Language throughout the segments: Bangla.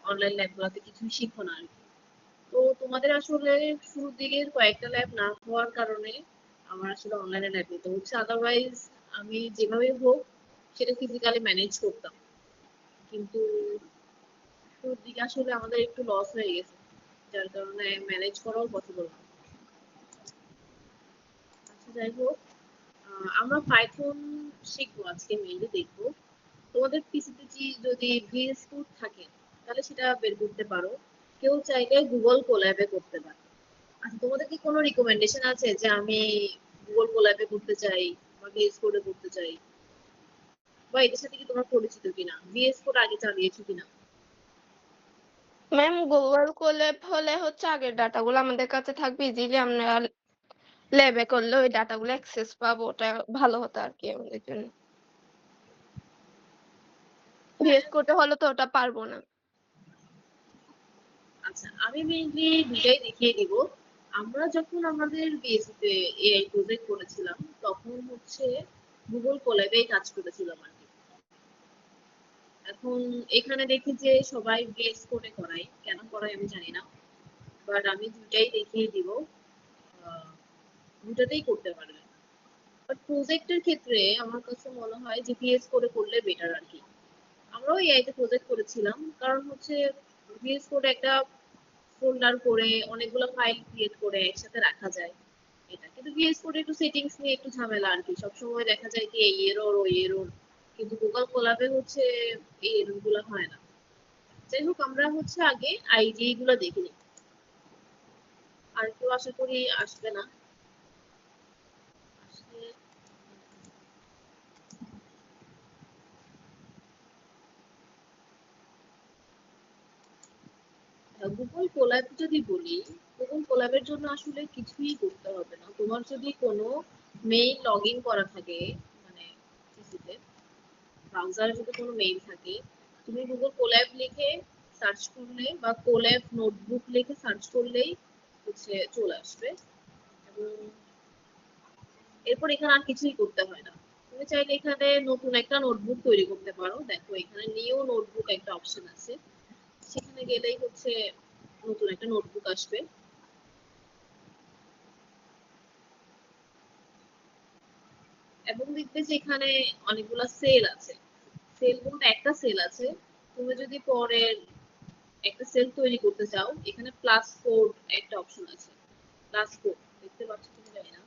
অনলাইন ল্যাবগুলোতে কিছুই শিখো না আরকি। তো তোমাদের আসলে শুরুর দিকের কয়েকটা ল্যাব না হওয়ার কারণে আমার আসলে অনলাইনে ল্যাব নিতে হচ্ছে। আদারওয়াইজ আমি যেভাবেই হোক সেটা ফিজিক্যালি ম্যানেজ করতাম। কিন্তু শুরুর দিকে আসলে আমাদের একটু লস হয়ে গেছে। যার কারণে ম্যানেজ করাও পসিবল না। আচ্ছা যাই হোক, আমরা পাইথন শিখবো আজকে মেইনলি দেখবো। তোমাদের পিসিতে যদি VS কোড থাকে তাহলে সেটা বের করতে পারো। কেউ চাইলে গুগল কোল্যাবে করতে পারে। আচ্ছা তোমাদের কি কোনো রিকমেন্ডেশন আছে যে আমি গুগল কোল্যাবে করতে চাই বা VS কোডে করতে চাই, বা এদের সাথে কি তোমার পরিচিত কিনা, VS কোড আগে চালিয়েছো কিনা? ম্যাম গুগল কোল্যাব হলে হচ্ছে আগের ডাটাগুলো আমাদের কাছে থাকবে, ইজিলি আমরা ল্যাবে করলে ওই ডাটাগুলো অ্যাক্সেস পাবো, ওটা ভালো হতো আর কি আমাদের জন্য। হ্যাঁ। ভিএস কোডে হলে তো ওটা পারবো না। আচ্ছা আমি মেইনলি দুটাই দেখিয়ে দিব। আমরা যখন আমাদের বিএসসি তে এআই প্রজেক্ট করেছিলাম তখন হচ্ছে গুগল কোল্যাবেই কাজ করেছিলাম আর কি। এখন এখানে দেখি যে সবাই VS কোডে করায়, কেন করায় আমি জানি না, বাট আমি দুটাই দেখিয়ে দিব। আহ, দুটাতেই করতে পারবেন। বাট প্রজেক্টের ক্ষেত্রে আমার কাছে মনে হয় যে VS কোডে করলে বেটার আর কি। আমরাও এআই তে প্রজেক্ট করেছিলাম, কারণ হচ্ছে VS কোড একটা ফোল্ডার করে অনেকগুলো ফাইল ক্রিয়েট করে একসাথে রাখা যায় এটা। কিন্তু VS কোডে একটু সেটিংস নিয়ে একটু ঝামেলা আর কি। সবসময় দেখা যায় কি এই এরর ওই এরর, কিন্তু গুগল কোলাবে হচ্ছে এই এরর গুলো হয় না। যাই হোক আমরা হচ্ছে আগে আইডি গুলো দেখে নিই। আর কেউ আশা করি আসবে না। আসলে গুগল কোল্যাব যদি বলি, গুগল কোল্যাবের জন্য আসলে কিছুই করতে হবে না। তোমার যদি কোনো মেইল লগ ইন করা থাকে, মানে পিসিতে ব্রাউজারে যদি কোনো মেইল থাকে, তুমি গুগল কোল্যাব লিখে সার্চ করলে বা কোল্যাব নোটবুক লিখে সার্চ করলেই হচ্ছে চলে আসবে। এবং এরপর এখানে আর কিছুই করতে হয় না। তুমি চাইলে এখানে নতুন একটা নোটবুক তৈরি করতে পারো। দেখো এখানে নিউ নোটবুক একটা অপশন আছে, সেখানে গেলেই হচ্ছে নতুন একটা নোটবুক আসবে। এবং দেখবে যে এখানে অনেকগুলা সেল আছে। সেল বলতে একটা সেল আছে। তুমি যদি পরের একটা সেল তৈরি করতে চাও, এখানে প্লাস কোড একটা অপশন আছে। প্লাস কোড দেখতে পাচ্ছ তুমি জানি না।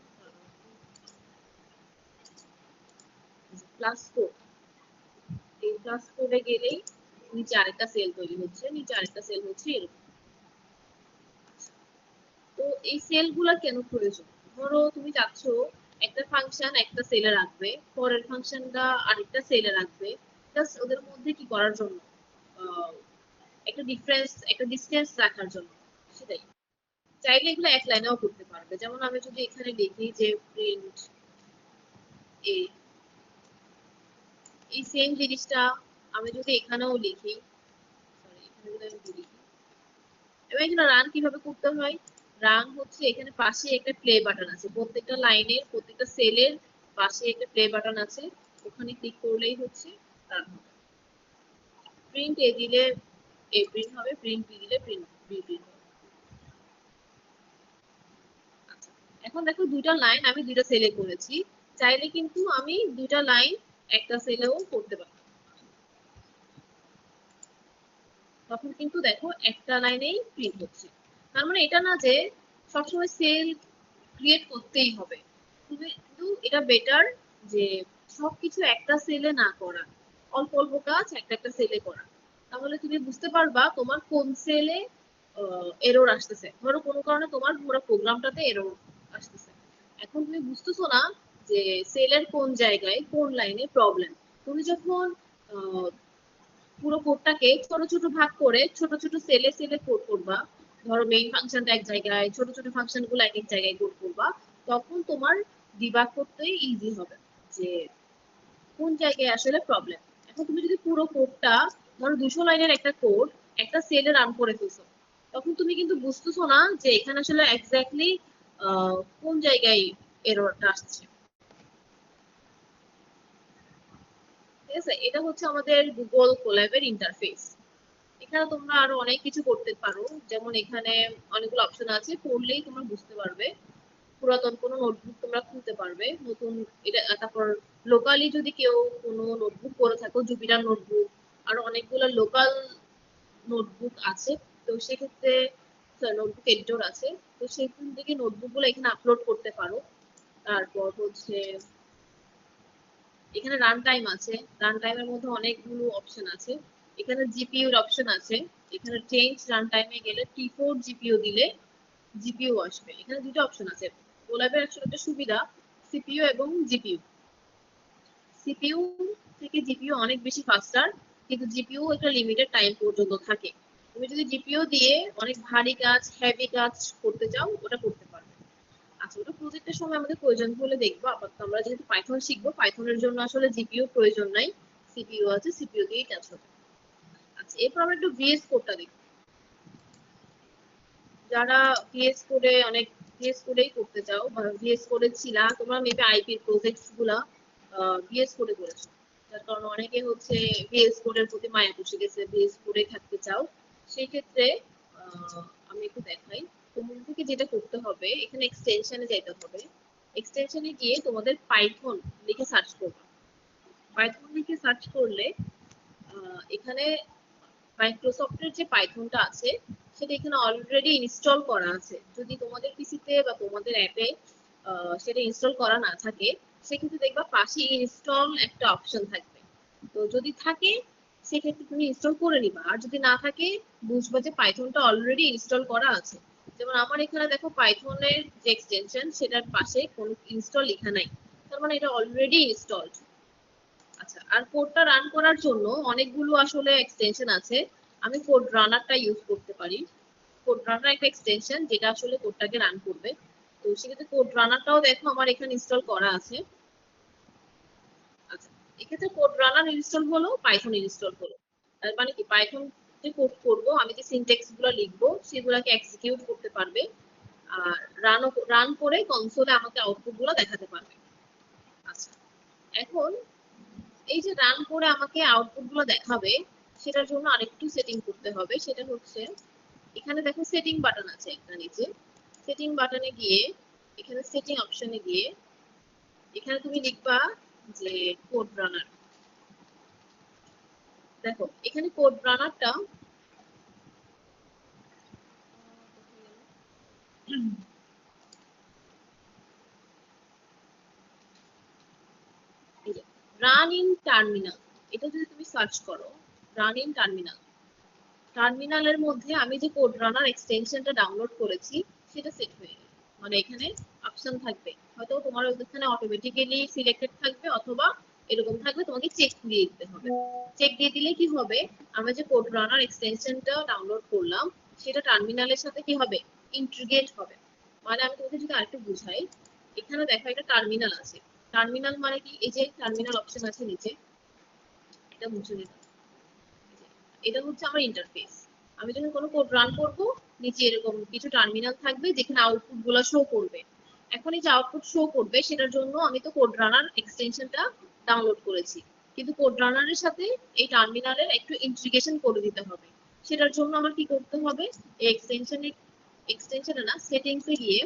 প্লাস কোড, এই প্লাস কোডে গেলেই নিচে আরেকটা সেল তৈরি হচ্ছে, নিচে আরেকটা সেল হচ্ছে এরকম। তো এই সেল গুলা কেন প্রয়োজন? ধরো তুমি চাচ্ছ একটা ফাংশন একটা সেলে রাখবে, পরের ফাংশনটা আরেকটা সেলে রাখবে, জাস্ট ওদের মধ্যে কি করার জন্য, আহ, একটা ডিফারেন্স একটা ডিসটেন্স রাখার জন্য। সেটাই। চাইলে এগুলো এক লাইনেও করতে পারবে। যেমন আমি যদি এখানে লিখি যে প্রিন্ট এ, এই সেম জিনিসটা আমি যদি এখানেও লিখি, সরি এখানে যদি আমি লিখি, এবার এখানে রান কিভাবে করতে হয়? রান হচ্ছে এখানে পাশে একটা প্লে বাটন আছে, প্রত্যেকটা লাইনের প্রত্যেকটা সেলের পাশে একটা প্লে বাটন আছে, ওখানে ক্লিক করলেই হচ্ছে রান হবে। প্রিন্ট এ দিলে এ প্রিন্ট হবে, প্রিন্ট বি দিলে প্রিন্ট বি প্রিন্ট হবে। আচ্ছা, এখন দেখো দুইটা লাইন আমি দুইটা সেলে করেছি, চাইলে কিন্তু আমি দুইটা লাইন একটা সেলেও করতে পারি। তখন কিন্তু দেখো একটা লাইনেই প্রিন্ট হচ্ছে। তার মানে এটা না যে সবসময় সেল ক্রিয়েট করতেই হবে। তুমি কিন্তু এটা বেটার যে সবকিছু একটা সেলে না করা, অল্প অল্প কাজ একটা একটা সেলে করা। তাহলে তুমি বুঝতে পারবা তোমার কোন সেলে এরর আসতেছে। ধরো কোনো কারণে তোমার পুরো প্রোগ্রামটাতে এরর আসতেছে, এখন তুমি বুঝতেছো না যে সেলের কোন জায়গায় কোন লাইনে প্রবলেম। তুমি যখন আহ, পুরো কোডটাকে ছোট ছোট ভাগ করে ছোট ছোট সেলে সেলে কোড করবা, ধরো মেইন ফাংশনটা এক জায়গায়, ছোট ছোট ফাংশন গুলো এক এক জায়গায় কোড করবা, তখন তোমার ডিবাগ করতে ইজি হবে যে কোন জায়গায় আসলে প্রবলেম। এখন তুমি যদি পুরো কোডটা, ধরো 200 লাইনের একটা কোড একটা সেলে রান করে ফেলছো, তখন তুমি কিন্তু বুঝতেছো না যে এখানে আসলে এক্স্যাক্টলি কোন জায়গায় এররটা আসছে। ঠিক আছে, এটা হচ্ছে আমাদের গুগল কোল্যাবের ইন্টারফেস। এখানে তোমরা আরো অনেক কিছু করতে পারো, যেমন এখানে অনেকগুলো অপশন আছে, পড়লেই তোমরা বুঝতে পারবে। পুরাতন কোনো নোটবুক তোমরা খুলতে পারবে, নতুন এটা। তারপর লোকালি যদি কেউ কোনো নোটবুক করে থাকো, জুপিটার নোটবুক, আরো অনেকগুলো লোকাল নোটবুক আছে, তো সেক্ষেত্রে নোটবুক এডিটর আছে, তো সেখান থেকে নোটবুক গুলো এখানে আপলোড করতে পারো। তারপর হচ্ছে এখানে রান টাইম আছে, রান টাইমের মধ্যে অনেকগুলো অপশন আছে। এখানে জিপিইউ এর অপশন আছে, এখানে চেঞ্জ রান টাইমে গেলে T4 জিপিইউ দিলে জিপিইউ আসবে। এখানে দুটো অপশন আছে। কোল্যাবের আসলে একটা সুবিধা, সিপিইউ এবং জিপিইউ। সিপিইউ থেকে জিপিইউ অনেক বেশি ফাস্টার, কিন্তু জিপিইউ একটা লিমিটেড টাইম পর্যন্ত থাকে। তুমি যদি জিপিইউ দিয়ে অনেক ভারী কাজ, হেভি কাজ করতে চাও, ওটা করতে পারবে। আচ্ছা, ওটা প্রজেক্টের সময় আমাদের প্রয়োজন হলে দেখবো। আপাতত আমরা যেহেতু পাইথন শিখবো, পাইথনের জন্য আসলে জিপিইউ প্রয়োজন নাই, সিপিইউ আছে, সিপিইউ দিয়েই কাজ হবে। আচ্ছা, এরপর আমরা একটু ভিএস কোডটা দেখবো। যারা ভিএস কোডে অনেক ভিএস কোডেই করতে চাও বা ভিএস কোডে ছিলা, তোমরা মেবি আইপি প্রজেক্টস গুলা ভিএস কোডে করেছো, যার কারণে অনেকে হচ্ছে ভিএস কোডের প্রতি মায়া বসে গেছে, ভিএস কোডে থাকতে চাও। সেই ক্ষেত্রে আমি একটু দেখাই। তোমাদেরকে যেটা করতে হবে, এখানে এক্সটেনশনে যেতে হবে। এক্সটেনশনে গিয়ে তোমাদের পাইথন লিখে সার্চ করবে। পাইথন লিখে সার্চ করলে এখানে মাইক্রোসফটের যে পাইথনটা আছে, সেটা এখানে অলরেডি ইনস্টল করা আছে। যদি তোমাদের পিসিতে বা তোমাদের অ্যাপে সেটা ইনস্টল করা না থাকে, সেক্ষেত্রে দেখবা পাশে ইনস্টল একটা অপশন থাকবে। তো যদি থাকে, সেক্ষেত্রে তুমি ইনস্টল করে নিবা। আর যদি না থাকে, বুঝবা যে পাইথনটা অলরেডি ইনস্টল করা আছে। যেমন আমার এখানে দেখো পাইথনের যে এক্সটেনশন, সেটার পাশে কোনো ইনস্টল লেখা নাই, তার মানে এটা অলরেডি ইনস্টলড। আচ্ছা, আর কোডটা রান করার জন্য অনেকগুলো আসলে এক্সটেনশন আছে। আমি কোড রানারটা ইউজ করতে পারি। কোড রানার একটা এক্সটেনশন যেটা আসলে কোডটাকে রান করবে। তো সেক্ষেত্রে কোড রানারটাও দেখো আমার এখানে ইনস্টল করা আছে। আচ্ছা, এক্ষেত্রে কোড রানার ইনস্টল হলো, পাইথন ইনস্টল হলো। তার মানে কি, পাইথন যে কোড করবো, আমি যে সিনট্যাক্স গুলো লিখবো, সেগুলোকে এক্সিকিউট করতে পারবে। আর রান করে কনসোলে আমাকে আউটপুট গুলো দেখাতে পারবে। আচ্ছা, এখন এই যে রান করে আমাকে আউটপুট গুলো দেখাবে, সেটার জন্য আরেকটু সেটিং করতে হবে। সেটা হচ্ছে, এখানে দেখো সেটিং বাটন আছে একটা নিচে। সেটিং বাটনে গিয়ে, এখানে সেটিং অপশনে গিয়ে, এখানে তুমি লিখবা যে কোড রানার। দেখো এখানে কোড রানারটা রান ইন টার্মিনাল, এটা যদি তুমি সার্চ করো, রান ইন টার্মিনাল, টার্মিনালের মধ্যে আমি যে কোড রানার এক্সটেনশনটা ডাউনলোড করেছি, সেটা সেট হয়ে গেল। মানে এখানে অপশন থাকবে, হয়তো তোমার ওখানে অটোমেটিক্যালি সিলেক্টেড থাকবে, অথবা এরকম থাকবে, তোমাকে চেক দিয়ে দিতে হবে। চেক দিয়ে দিলে কি হবে, আমরা যে কোড রানার এক্সটেনশনটা ডাউনলোড করলাম, সেটা টার্মিনালের সাথে কি হবে, ইন্টিগ্রেট হবে। মানে আমি তোমাকে যদি আরেকটু বুঝাই, এখানে দেখো একটা টার্মিনাল আছে। টার্মিনাল মানে কি, এই যে টার্মিনাল অপশন আছে নিচে, এটা মুছে দিতে, এটা হচ্ছে আমার ইন্টারফেস। আমি যখন কোনো কোড রান করব, নিচে এরকম কিছু টার্মিনাল থাকবে, যেখানে আউটপুট গুলো শো করবে। এখন এই যে আউটপুট শো করবে, সেটার জন্য আমি তো কোড রানার এক্সটেনশনটা ডাউনলোড করেছি, কিন্তু কোড রানারের সাথে এই টার্মিনালের একটু ইন্টিগ্রেশন করে দিতে হবে। সেটার জন্য আমার কি করতে হবে, এই এক্সটেনশনে না, সেটিংসে গিয়ে,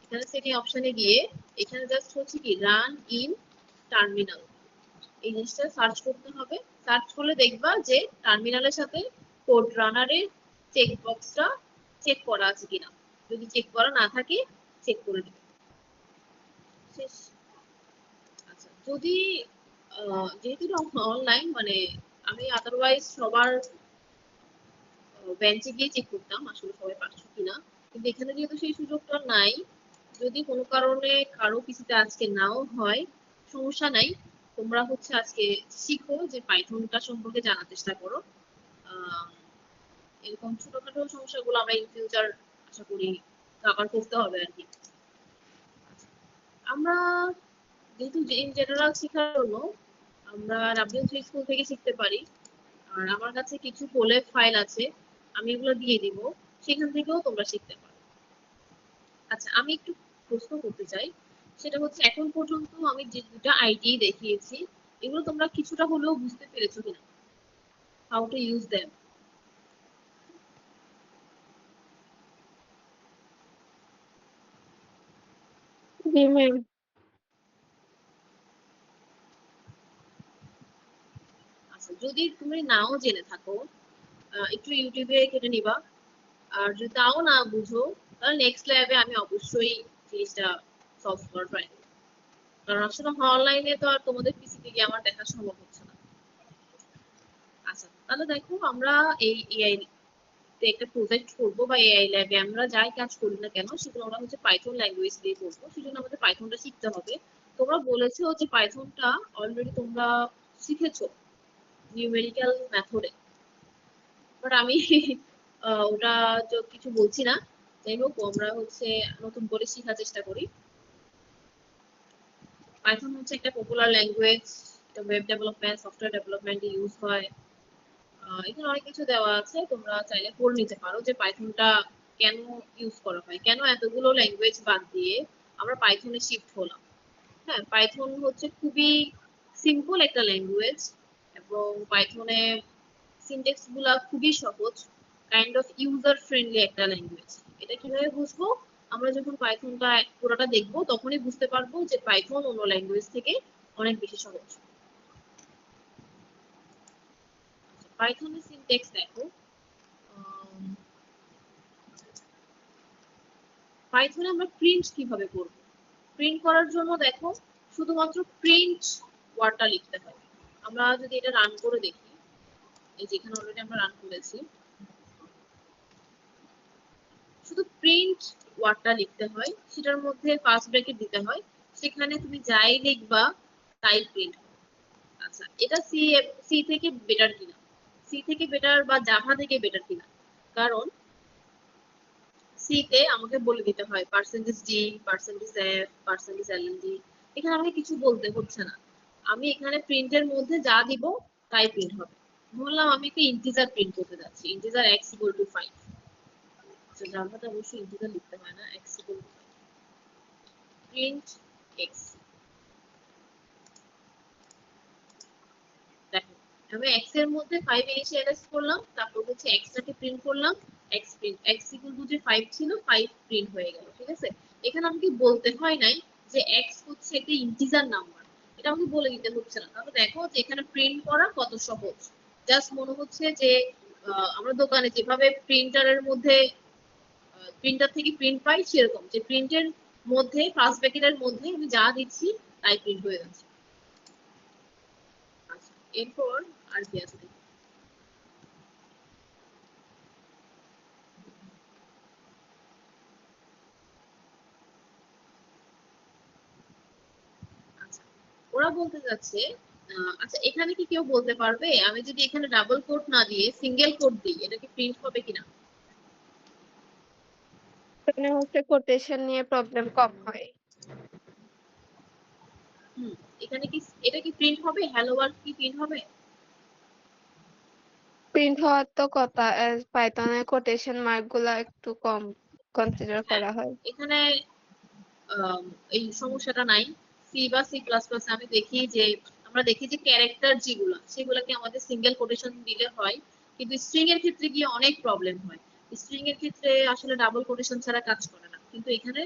এখানে সেটিং অপশনে গিয়ে, এখানে জাস্ট হচ্ছে কি রান ইন টার্মিনাল, এই জিনিসটা সার্চ করতে হবে। সার্চ করলে দেখবা যে টার্মিনালের সাথে কোড রানারের চেক বক্সটা চেক করা আছে কিনা। যদি চেক করা না থাকে, চেক করে দিবে। শেষ। আচ্ছা, যদি যেহেতু অনলাইন, মানে আমি আদারওয়াইজ সবার বেঞ্চে গিয়ে চেক করতাম আসলে সবাই পারছো কিনা, কিন্তু এখানে যেহেতু সেই সুযোগটা নাই, যদি কোনো কারণে কারো পিসিতে আজকে নাও হয়, সমস্যা নাই। তোমরা হচ্ছে আজকে শিখো, যে পাইথনটা সম্পর্কে জানার চেষ্টা করো। আহ, এরকম ছোটখাটো সমস্যাগুলো আমরা ইন ফিউচার আশা করি কভার করতে হবে আর কি। আমরা যেহেতু ইন জেনারেল শেখার জন্য আমরা ডাব্লিউ3 স্কুল থেকে শিখতে পারি। আর আমার কাছে কিছু কোলেব ফাইল আছে, আমি এগুলো দিয়ে দিব, সেখান থেকেও তোমরা শিখতে পারো। আচ্ছা, আমি একটু প্রশ্ন করতে চাই। সেটা হচ্ছে, এখন পর্যন্ত আমি যে দুটো আইডি দেখিয়েছি, এগুলো তোমরা কিছুটা হলেও বুঝতে পেরেছো কিনা, how to use them? G ma'am. আচ্ছা, যদি তুমি নাও জেনে থাকো একটু ইউটিউবে কেটে নিবা। আর যদি তাও না বুঝো তাহলে নেক্সট ল্যাবে আমি অবশ্যই জিনিসটা সলভ করার ট্রাই করবো। কারণ আসলে অনলাইনে তো আর তোমাদের পিসিতে গিয়ে আমার দেখা সম্ভব হচ্ছে না। আচ্ছা, তাহলে দেখো আমরা এই এআই তে একটা প্রজেক্ট করবো বা এআই ল্যাবে আমরা যাই কাজ করি না কেন সেগুলো আমরা হচ্ছে পাইথন ল্যাঙ্গুয়েজ দিয়ে করবো। সেজন্য আমাদের পাইথনটা শিখতে হবে। তোমরা বলেছো যে পাইথনটা অলরেডি তোমরা শিখেছো নিউমেরিক্যাল মেথডে, বাট আমি ওটা তো কিছু বলছি না। যাই হোক, আমরা হচ্ছে নতুন করে শেখার চেষ্টা করি। পাইথন হচ্ছে একটা পপুলার ল্যাঙ্গুয়েজ। এটা ওয়েব ডেভেলপমেন্ট, সফটওয়্যার ডেভেলপমেন্টে ইউজ হয়। এখানে অনেক কিছু দেওয়া আছে, তোমরা চাইলে পড়ে নিতে পারো যে পাইথনটা কেন ইউজ করা হয়, কেন এতগুলো ল্যাঙ্গুয়েজ বাদ দিয়ে আমরা পাইথনে শিফট হলাম। হ্যাঁ, পাইথন হচ্ছে খুবই সিম্পল একটা ল্যাঙ্গুয়েজ এবং পাইথনে সিনট্যাক্স গুলা খুবই সহজ, কাইন্ড অফ ইউজার ফ্রেন্ডলি একটা ল্যাঙ্গুয়েজ। এটা কিভাবে বুঝবো? আমরা যখন পাইথনটা পুরোটা দেখবো তখনই বুঝতে পারবো যে পাইথন অন্য ল্যাঙ্গুয়েজ থেকে অনেক বেশি সহজ। পাইথনের সিনট্যাক্স দেখো। পাইথনে আমরা প্রিন্ট কিভাবে করব? প্রিন্ট করার জন্য দেখো শুধুমাত্র প্রিন্ট ওয়ার্ডটা লিখতে হয়। আমরা যদি এটা রান করে দেখি, এই যেখানে অলরেডি আমরা রান করেছি, শুধু প্রিন্ট ওয়ার্ডটা লিখতে হয়, সেটার মধ্যে ফার্স্ট ব্র্যাকেট দিতে হয়, সেখানে তুমি যাই লিখবা তাই প্রিন্ট। আচ্ছা, এটা সি সি থেকে বেটার কিনা, সি থেকে বেটার বা জাভা থেকে বেটার কিনা? কারণ সি তে আমাকে বলে দিতে হয় percentage D, percentage F, percentage LND. এখানে আমাকে কিছু বলতে হচ্ছে না, আমি এখানে প্রিন্টের মধ্যে যা দিব তাই প্রিন্ট হবে। বললাম আমি একটা ইন্টিজার প্রিন্ট করতে যাচ্ছি, ইন্টিজার এক্স ইকুয়াল টু 5। জাভাতে অবশ্যই ইন্টিজার লিখতে হয় না, x equal to print x. দেখো, আমি এক্স এর মধ্যে 5 ইনিশিয়ালাইজ করলাম, তারপর হচ্ছে এক্স টাকে প্রিন্ট করলাম। X print x equal to যে 5 ছিল 5 প্রিন্ট হয়ে গেল। ঠিক আছে, এখানে আমাকে বলতে হয় নাই যে এক্স হচ্ছে একটা ইন্টিজার নাম্বার, এটা আমাকে বলে দিতে হচ্ছে না। তাহলে দেখো যে এখানে প্রিন্ট করা কত সহজ। জাস্ট মনে হচ্ছে যে আমরা দোকানে যেভাবে প্রিন্টারের মধ্যে প্রিন্টার থেকে প্রিন্ট পাই সেরকম, যে প্রিন্টের মধ্যে ফার্স্ট ব্র্যাকেটের মধ্যে আমি যা দিচ্ছি তাই প্রিন্ট হয়ে যাচ্ছে। আচ্ছা, এরপর আর কি আছে? আচ্ছা, ওরা বলতে যাচ্ছে আচ্ছা এখানে কি কেউ বলতে পারবে আমি যদি এখানে ডাবল কোট না দিয়ে সিঙ্গেল কোট দিই এটা কি প্রিন্ট হবে কিনা? এখানে হচ্ছে কোটেশন নিয়ে প্রবলেম কম হয়। হুম, এখানে কি এটা কি প্রিন্ট হবে? হ্যালো ওয়ার্ল্ড কি প্রিন্ট হবে? প্রিন্ট হওয়ার তো কথা, পাইথনে কোটেশন মার্ক গুলা একটু কম কনসিডার হ্যাঁ, করা হয়। এখানে এই সমস্যাটা নাই। সি বা সি প্লাস প্লাস আমি দেখি যে আমরা দেখি যে ক্যারেক্টার যেগুলো সেগুলোকে আমাদের সিঙ্গেল কোটেশন দিলে হয়, কিন্তু স্ট্রিং এর ক্ষেত্রে গিয়ে অনেক প্রবলেম হয়। স্ট্রিং এর ক্ষেত্রে আসলে ডাবল কোটেশন ছাড়া কাজ করে না, কিন্তু এখানে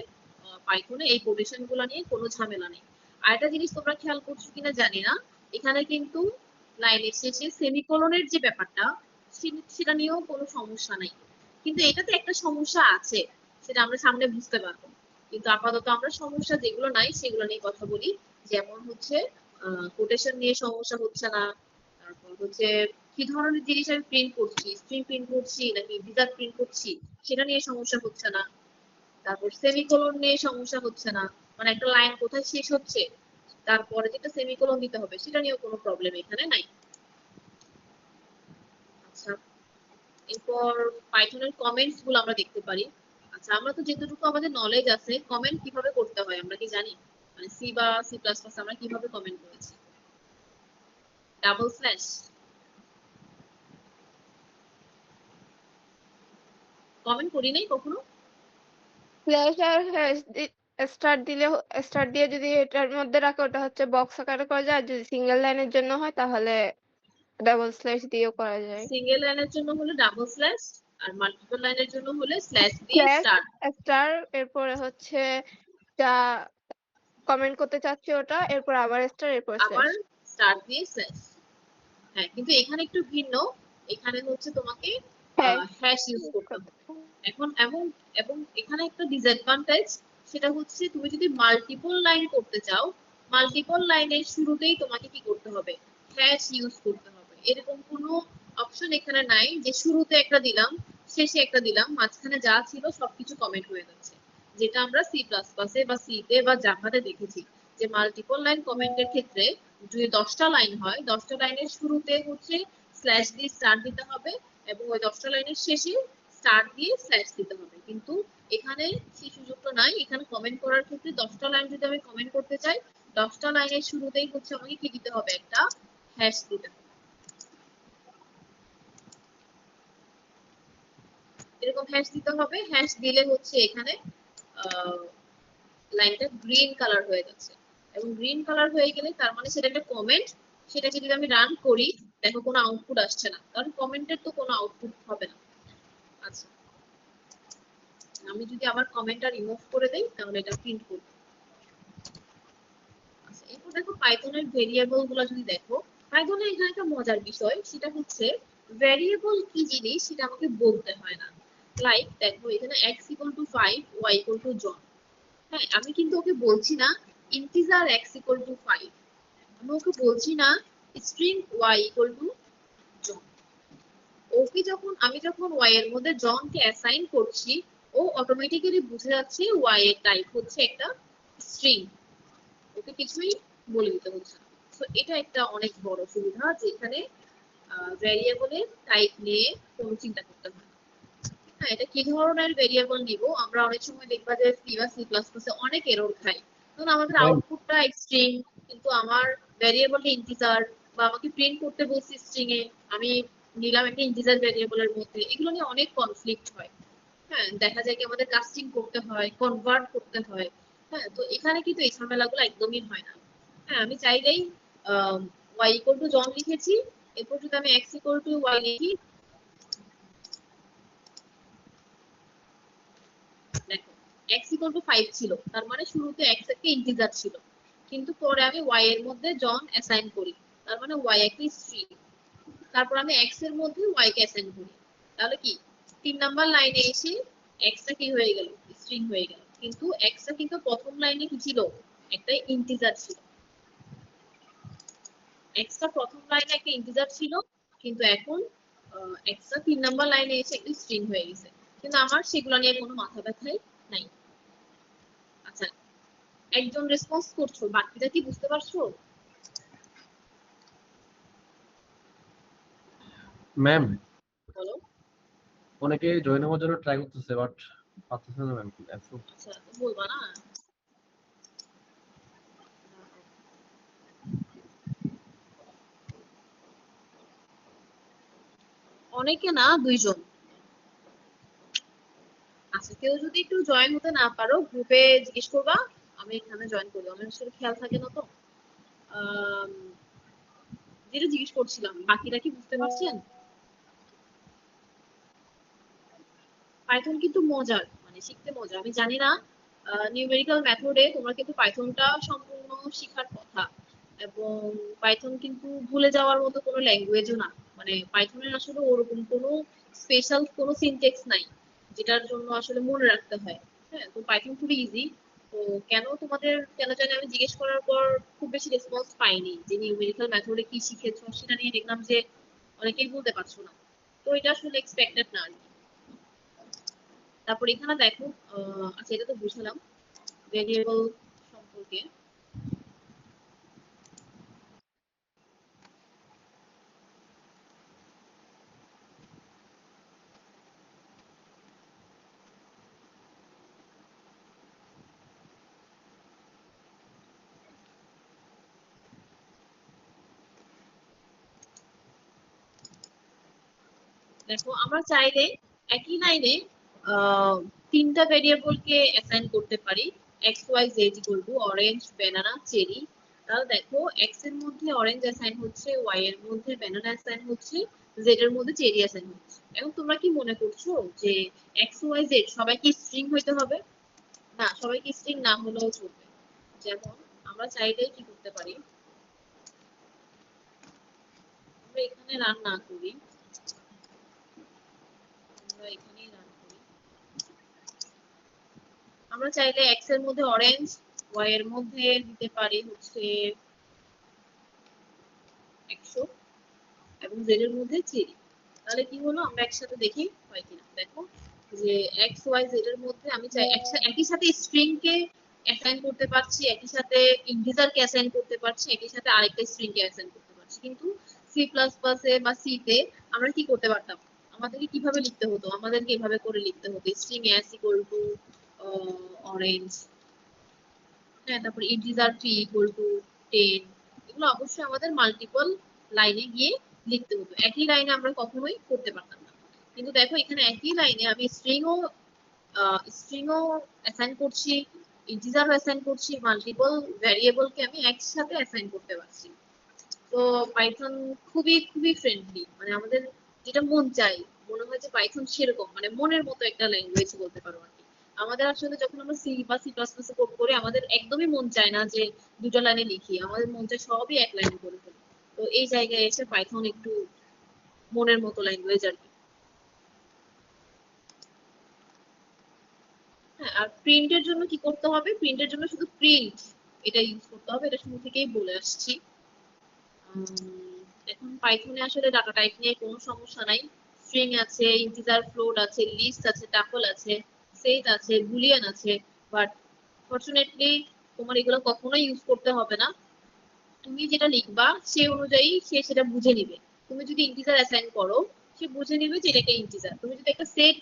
পাইথনে এই কোটেশন গুলো নিয়ে কোনো ঝামেলা নেই। আর একটা জিনিস তোমরা খেয়াল করছো কিনা জানি না, এখানে কিন্তু লাইনের শেষে সেমিকোলনের যে ব্যাপারটা সেটা নিয়েও কোনো সমস্যা নাই, কিন্তু এটাতে একটা সমস্যা আছে, সেটা আমরা সামনে বুঝতে পারবো। কিন্তু আপাতত আমরা সমস্যা যেগুলো নাই সেগুলো নিয়ে কথা বলি। যেমন হচ্ছে কোটেশন নিয়ে সমস্যা হচ্ছে না, তারপর হচ্ছে কি ধরনের জিনিস আমি প্রিন্ট করছি, স্ট্রিং প্রিন্ট করছি নাকি ইন্টিজার প্রিন্ট করছি সেটা নিয়ে সমস্যা হচ্ছে না। তারপর সেমিকোলন নিয়ে সমস্যা হচ্ছে না, মানে একটা লাইন কোথায় শেষ হচ্ছে তারপরে যেটা সেমিকোলন দিতে হবে সেটা নিয়েও কোনো প্রবলেম এখানে নাই। আচ্ছা, এরপর পাইথনের কমেন্টস গুলো আমরা দেখতে পারি। আচ্ছা, আমরা তো যেটুকু আমাদের নলেজ আছে কমেন্ট কিভাবে করতে হয় আমরা কি জানি? মানে সি বা সি প্লাস প্লাস আমরা কিভাবে কমেন্ট করেছি? ডাবল স্ল্যাশ কমেন্ট করি নাই কখনো। স্ল্যাশ আর হ্যাশ স্টার দিলে, স্টার দিয়ে যদি এটার মধ্যে রাখে ওটা হচ্ছে বক্স আকারে করা যায়, আর যদি সিঙ্গেল লাইনের জন্য হয় তাহলে ডাবল স্ল্যাশ দিয়েও করা যায়। সিঙ্গেল লাইনের জন্য হলে ডাবল স্ল্যাশ, আর মাল্টিপল লাইনের জন্য হলে স্ল্যাশ দিয়ে স্ল্যাশ স্টার। স্টার, এরপরে হচ্ছে যা কমেন্ট করতে চাচ্ছি ওটা, এরপর আবার স্টার, এরপর আবার স্ল্যাশ। স্টার দিয়ে স্ল্যাশ। হ্যাঁ, কিন্তু এখানে একটু ভিন্ন, এখানে হচ্ছে তোমাকে হ্যাশ হ্যাশ ইউজ ইউজ করতে করতে হবে। হবে। এখন এবং এখানে একটা ডিসঅ্যাডভান্টেজ, সেটা হচ্ছে তুমি যদি মাল্টিপল লাইন করতে চাও, মাল্টিপল লাইনের শুরুতেই তোমাকে কি করতে হবে, হ্যাশ ইউজ করতে হবে। এরকম কোনো অপশন এখানে নাই যে শুরুতে একটা দিলাম, শেষে একটা দিলাম, মাঝখানে যা ছিল সবকিছু কমেন্ট হয়ে যাচ্ছে, যেটা আমরা সি প্লাস প্লাসে বা সিতে বা জাভাতে দেখেছি যে মাল্টিপল লাইন কমেন্টের ক্ষেত্রে যদি 10টা লাইন হয়, 10টা লাইনের শুরুতে হচ্ছে স্ল্যাশ দিয়ে স্টার দিতে হবে এবং ওই 10টা লাইনের শেষে স্টার দিয়ে স্ল্যাশ দিতে হবে। কিন্তু এখানে সেই সুযোগটা নাই। এখানে কমেন্ট করার ক্ষেত্রে 10টা লাইন যদি আমি কমেন্ট করতে চাই, 10টা লাইনের শুরুতেই হচ্ছে আমাকে কি দিতে হবে, একটা হ্যাশ দিতে হবে। এরকম হ্যাশ দিতে হবে। হ্যাশ দিলে হচ্ছে এখানে লাইনটা গ্রিন কালার হয়ে যাচ্ছে, এবং গ্রিন কালার হয়ে গেলে তার মানে সেটা একটা কমেন্ট। সেটাকে যদি আমি রান করি, দেখো কোনো আউটপুট আসছে না, কারণ কমেন্টের তো কোনো আউটপুট হবে না। আচ্ছা, আমি যদি আবার কমেন্টটা রিমুভ করে দেই তাহলে এটা প্রিন্ট করবে। আচ্ছা, এরপর দেখো পাইথনের ভেরিয়েবল গুলো যদি দেখো, পাইথনের এখানে একটা মজার বিষয়, সেটা হচ্ছে ভেরিয়েবল কি জিনিস সেটা আমাকে বলতে হয় না। লাইক দেখো এখানে x equal to 5, y equal to John. হ্যাঁ, আমি কিন্তু ওকে বলছি না ইন্টিজার x ইকুয়াল টু 5, আমি ওকে বলছি না স্ট্রিং y ইকুয়াল টু জন। ওকে আমি যখন y এর মধ্যে জন কে অ্যাসাইন করছি, ও অটোমেটিক্যালি বুঝে যাচ্ছে y এর টাইপ হচ্ছে একটা স্ট্রিং, ওকে কিছুই বলে দিতে হচ্ছে না। তো এটা একটা অনেক বড় সুবিধা, যেখানে ভ্যারিয়েবলের টাইপ নিয়ে কোনো চিন্তা করতে হয় না। হ্যাঁ, এটা কি ধরনের ভেরিয়েবল নিব, আমরা অনেক সময় দেখবা যে সি বা সি প্লাস প্লাসে অনেক এরর খাই, কারণ আমাদের ম্যাম আউটপুটটা স্ট্রিং, কিন্তু আমার ভেরিয়েবলটা ইন্টিজার, বা আমাকে প্রিন্ট করতে বলছি স্ট্রিং এ, আমি নিলাম একটা ইন্টিজার ভেরিয়েবলের মধ্যে, এগুলো নিয়ে অনেক কনফ্লিক্ট হয়। হ্যাঁ, দেখা যায় কি আমাদের কাস্টিং করতে হয়, কনভার্ট করতে হয়। হ্যাঁ, তো এখানে কিন্তু এই ঝামেলাগুলো একদমই হয় না। হ্যাঁ, আমি চাইলেই y ইকুয়াল টু জন লিখেছি, এরপর যদি আমি x ইকুয়াল টু y লিখি, দেখো x ইকুয়াল টু 5 ছিল, তার মানে শুরুতে x একটা ইন্টিজার ছিল, কিন্তু পরে আমি y এর মধ্যে জন অ্যাসাইন করি, তার মানে y একটা স্ট্রিং। তারপর আমি x এর মধ্যে y কে অ্যাসাইন করি, তাহলে কি 3 নাম্বার লাইনে এসে x টা কি হয়ে গেল, স্ট্রিং হয়ে গেল। কিন্তু x টা কিন্তু প্রথম লাইনে কি ছিল, একটা ইন্টিজার ছিল। x টা প্রথম লাইনে একটা ইন্টিজার ছিল, কিন্তু এখন x টা 3 নাম্বার লাইনে এসে একটা স্ট্রিং হয়ে গেছে। কিন্তু আমার সেগুলো নিয়ে কোনো মাথা ব্যথাই নাই। আচ্ছা, একজন রেসপন্স করছো, বাকিটা কি বুঝতে পারছো? ম্যাম বলো। অনেকে জয়েন হওয়ার জন্য ট্রাই করতেছে বাট পারতেছে না ম্যাম। আচ্ছা, বলবা না? অনেকে না, 2 জন। আচ্ছা, কেউ যদি একটু জয়েন হতে না পারো, গ্রুপে জিজ্ঞেস করবা, আমি এখানে জয়েন করবো, আমার আসলে খেয়াল থাকে না তো। আম, যেটা জিজ্ঞেস করছিলাম, বাকিটা কি বুঝতে পারছেন? পাইথন কিন্তু মজার, মানে শিখতে মজা। আমি জানি না নিউমেরিক্যাল মেথডে তোমরা কিন্তু পাইথনটা সম্পূর্ণ শিখার কথা, এবং পাইথন কিন্তু ভুলে যাওয়ার মতো কোনো ল্যাঙ্গুয়েজও না। মানে পাইথনের আসলে ওরকম কোনো স্পেশাল কোনো সিনটেক্স নাই যেটার জন্য আসলে মনে রাখতে হয়। হ্যাঁ, তো পাইথন খুবই ইজি। তো কেন জানি আমি জিজ্ঞেস করার পর খুব বেশি রেসপন্স পাইনি যে নিউমেরিক্যাল মেথডে কি শিখেছো, সেটা নিয়ে দেখলাম যে অনেকেই বলতে পারছো না। তো এটা আসলে এক্সপেক্টেড না আর কি। তারপর এখানে দেখো, আচ্ছা এটা তো বুঝলাম ভেরিয়েবল সম্পর্কে। দেখো আমরা চাইলে একই লাইনে 3টা ভেরিয়েবলকে অ্যাসাইন করতে পারি, X Y Z equal to orange, banana, cherry. তাহলে দেখো এক্স এর মধ্যে অরেঞ্জ অ্যাসাইন হচ্ছে, ওয়াই এর মধ্যে ব্যানানা অ্যাসাইন হচ্ছে, জেড এর মধ্যে চেরি অ্যাসাইন হচ্ছে। এখন তোমরা কি মনে করছো যে এক্স ওয়াই জেড সবাই কি স্ট্রিং হইতে হবে? না, সবাই কি স্ট্রিং না হলেও চলবে। যেমন আমরা চাইলে কি করতে পারি, আমরা এখানে রান না করি, আমরা এখানেই রান করি। আমরা চাইলে এক্স এর মধ্যে অরেঞ্জ, ওয়াই এর মধ্যে দিতে পারি হচ্ছে 100 এবং জেড এর মধ্যে চেরি। তাহলে কি হলো, আমরা একসাথে দেখি হয় কিনা। দেখো যে এক্স ওয়াই জেড এর মধ্যে আমি চাই একই সাথে স্ট্রিং কে অ্যাসাইন করতে পারছি, একই সাথে ইন্টিজার কে অ্যাসাইন করতে পারছি, একই সাথে আরেকটা স্ট্রিং কে অ্যাসাইন করতে পারছি। কিন্তু সি প্লাস প্লাস এ বা সি তে আমরা কি করতে পারতাম, আমাদেরকে কিভাবে লিখতে হতো, আমাদেরকে এভাবে করে লিখতে হতো string S equal to orange, হ্যাঁ, তারপর ইন্টিজার 3 ইকুয়াল টু 10। এগুলো অবশ্যই আমাদের মাল্টিপল লাইনে গিয়ে লিখতে হতো, একই লাইনে আমরা কখনোই করতে পারতাম না। কিন্তু দেখো এখানে একই লাইনে আমি স্ট্রিংও অ্যাসাইন করছি, ইন্টিজারও অ্যাসাইন করছি, মাল্টিপল ভ্যারিয়েবলকে আমি একসাথে অ্যাসাইন করতে পারছি। তো পাইথন খুবই খুবই ফ্রেন্ডলি, মানে আমাদের যেটা মন চাই, মনে হয় যে পাইথন সেরকম মানে মনের মতো একটা ল্যাঙ্গুয়েজ বলতে পারো আর কি। আমাদের আসলে যখন আমরা সি বা সি প্লাস প্লাস কোড করি, আমাদের একদমই মন চায় না যে দুটো লাইনে লিখি, আমাদের মন চায় সবই এক লাইনে করে ফেলি। তো এই জায়গায় এসে পাইথন একটু মনের মতো ল্যাঙ্গুয়েজ আর কি। হ্যাঁ, আর প্রিন্টের জন্য কি করতে হবে, প্রিন্টের জন্য শুধু প্রিন্ট এটা ইউজ করতে হবে, এটা শুরু থেকেই বলে আসছি। এখন পাইথনে আসলে ডাটা টাইপ নিয়ে কোনো সমস্যা নাই। স্ট্রিং আছে, ইন্টিজার, ফ্লোট আছে, লিস্ট আছে, টাপল আছে, সেট আছে, বুলিয়ান আছে। বাট ফরচুনেটলি তোমার এগুলো কখনোই ইউজ করতে হবে না। তুমি যেটা লিখবা সে অনুযায়ী সে সেটা বুঝে নিবে। তুমি যদি ইন্টিজার অ্যাসাইন করো, সে বুঝে নিবে যে এটা একটা ইন্টিজার। তুমি যদি একটা সেট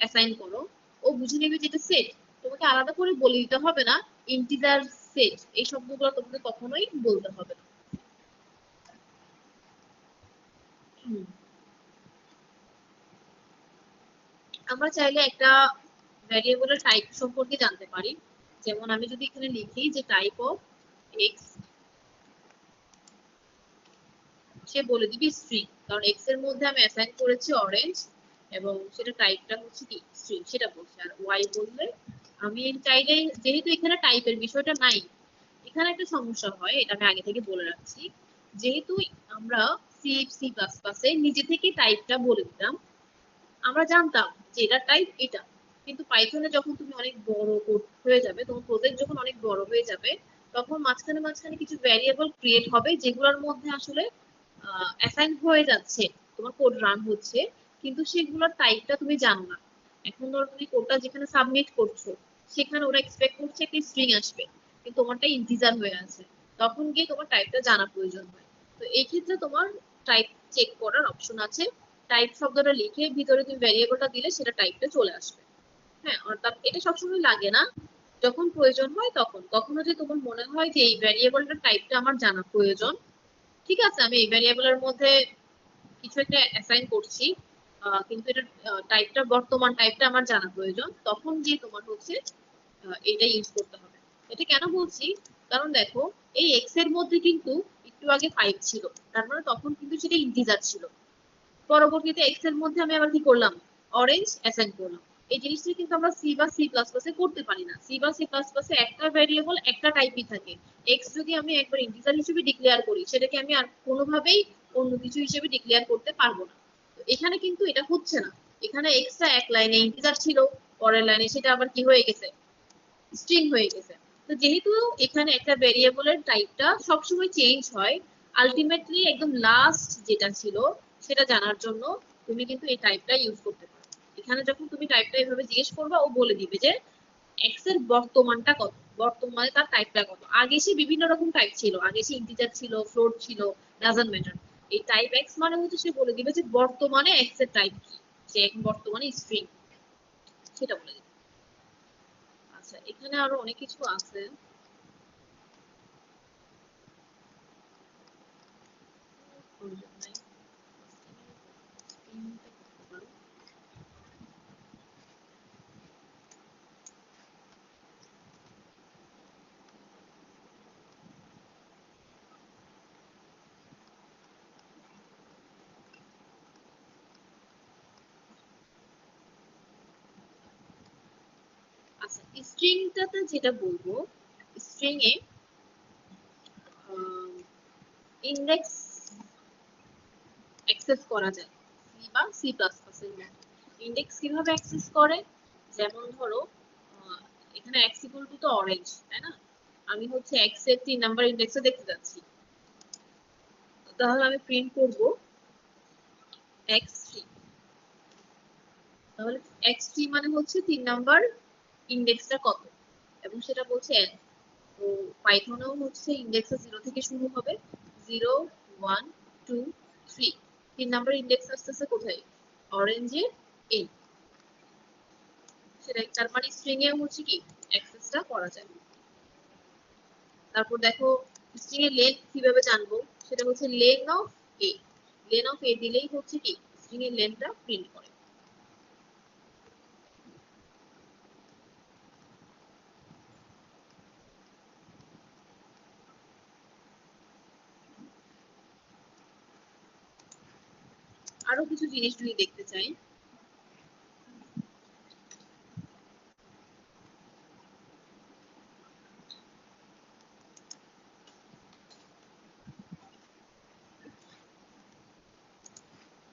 অ্যাসাইন করো, ও বুঝে নিবে যে এটা সেট। তোমাকে আলাদা করে বলে দিতে হবে না ইন্টিজার, সেট এই শব্দগুলো তোমাকে কখনোই বলতে হবে না। হুম। আমরা চাইলে একটা ভ্যারিয়েবলের টাইপ সম্পর্কে জানতে পারি। যেমন আমি যদি এখানে লিখি যে টাইপ অফ এক্স, সে বলে দিবি স্ট্রিং, কারণ এক্স এর মধ্যে আমি অ্যাসাইন করেছি অরেঞ্জ এবং সেটা টাইপটা হচ্ছে কি স্ট্রিং সেটা বলছে। আর ওয়াই বললে আমি চাইলে, যেহেতু এখানে টাইপের বিষয়টা নাই, এখানে একটা সমস্যা হয়, এটা আমি আগে থেকে বলে রাখছি। যেহেতু আমরা সি সি প্লাস প্লাসে নিজে থেকে টাইপটা বলে দিতাম, আমরা জানতাম যে এটা টাইপ এটা। কিন্তু পাইথনে যখন তুমি অনেক বড় কোড হয়ে যাবে, তোমার প্রজেক্ট যখন অনেক বড় হয়ে যাবে, তখন মাঝখানে মাঝখানে কিছু ভ্যারিয়েবল ক্রিয়েট হবে যেগুলোর মধ্যে আসলে অ্যাসাইন হয়ে যাচ্ছে, তোমার কোড রান হচ্ছে, কিন্তু সেগুলোর টাইপটা তুমি জানো না। এখন ধরো তুমি কোডটা যেখানে সাবমিট করছো, সেখানে ওরা এক্সপেক্ট করছে একটা স্ট্রিং আসবে, কিন্তু তোমারটা ইন্টিজার হয়ে আছে, তখন গিয়ে তোমার টাইপটা জানা প্রয়োজন হয়। তো এই ক্ষেত্রে তোমার টাইপ চেক করার অপশন আছে। টাইপ শব্দটা লিখে ভিতরে তুমি ভ্যারিয়েবলটা দিলে সেটা টাইপটা চলে আসবে। হ্যাঁ, অর্থাৎ এটা সবসময় লাগে না, যখন প্রয়োজন হয় তখন। কখনো যে তোমার মনে হয় যে এই ভ্যারিয়েবলটার টাইপটা আমার জানা প্রয়োজন, ঠিক আছে আমি এই ভ্যারিয়েবলের মধ্যে কিছু একটা অ্যাসাইন করছি, কিন্তু এটা টাইপটা বর্তমান টাইপটা আমার জানা প্রয়োজন, তখন যে তোমার হচ্ছে এটা ইউজ করতে হবে। এটা কেন বলছি, কারণ দেখো এই এক্স এর মধ্যে কিন্তু একটু আগে 5 ছিল, তার মানে তখন কিন্তু সেটা ইন্টিজার ছিল। পরবর্তীতে এক্স এর মধ্যে আমি আবার কি করলাম, অরেঞ্জ অ্যাসাইন করলাম। এই জিনিসটা কিন্তু আমরা সি বা সি প্লাস প্লাসে করতে পারি না। সি বা সি প্লাস প্লাসে একটা ভ্যারিয়েবল একটা টাইপই থাকে। এক্স যদি আমি একবার ইন্টিজার হিসেবে ডিক্লেয়ার করি, সেটাকে আমি আর কোনোভাবেই অন্য কিছু হিসেবে ডিক্লেয়ার করতে পারবো না। তো এখানে কিন্তু এটা হচ্ছে না। এখানে এক্সটা এক লাইনে ইন্টিজার ছিল, পরের লাইনে সেটা আবার কি হয়ে গেছে, স্ট্রিং হয়ে গেছে। তো যেহেতু এখানে একটা ভেরিয়েবলের টাইপটা সবসময় চেঞ্জ হয়, আলটিমেটলি একদম লাস্ট যেটা ছিল সেটা জানার জন্য তুমি কিন্তু এই টাইপটা ইউজ করতে পারো। এখানে যখন তুমি টাইপটা এভাবে জিজ্ঞেস করবা, ও বলে দিবে যে এক্স এর বর্তমানটা কত, বর্তমানে তার টাইপটা কত। আগে সে বিভিন্ন রকম টাইপ ছিল, আগে সে ইন্টিজার ছিল, ফ্লোট ছিল, ডাজন্ট ম্যাটার। এই টাইপ এক্স মানে হচ্ছে সে বলে দিবে যে বর্তমানে এক্স এর টাইপ কি, যে এখন বর্তমানে স্ট্রিং, সেটা বলে দিবে। আচ্ছা, এখানে আরো অনেক কিছু আছে। প্রয়োজন নাই। স্ক্রিনটা করতে পারো। আচ্ছা, স্ট্রিংটাতে যেটা বলবো, স্ট্রিং এ ইন্ডেক্স অ্যাক্সেস করা যায় সি বা সি প্লাস প্লাস এর মতো। ইন্ডেক্স কিভাবে অ্যাক্সেস করে, যেমন ধরো এখানে এক্স ইকুয়াল টু তো অরেঞ্জ, তাই না? আমি হচ্ছে এক্স এর 3 নাম্বার ইন্ডেক্সে দেখতে যাচ্ছি, তাহলে আমি প্রিন্ট করব x3। তাহলে x3 মানে হচ্ছে 3 নাম্বার ইন্ডেক্সটা কত, এবং সেটা বলছে n। তো পাইথনেও হচ্ছে ইন্ডেক্সে 0 থেকে শুরু হবে, 0 1 2 3। 3 নাম্বার ইন্ডেক্স আসতেছে কোথায়, অরেঞ্জে n। সেটা তার মানে স্ট্রিং এ হচ্ছে কি অ্যাক্সেসটা করা যায়। তারপর দেখো স্ট্রিং এর লেন্থ কিভাবে জানবো, সেটা হচ্ছে lane of a। Lane of a দিলেই হচ্ছে কি স্ট্রিং এর লেন্থটা প্রিন্ট করে। আরো কিছু জিনিস যদি দেখতে চাই,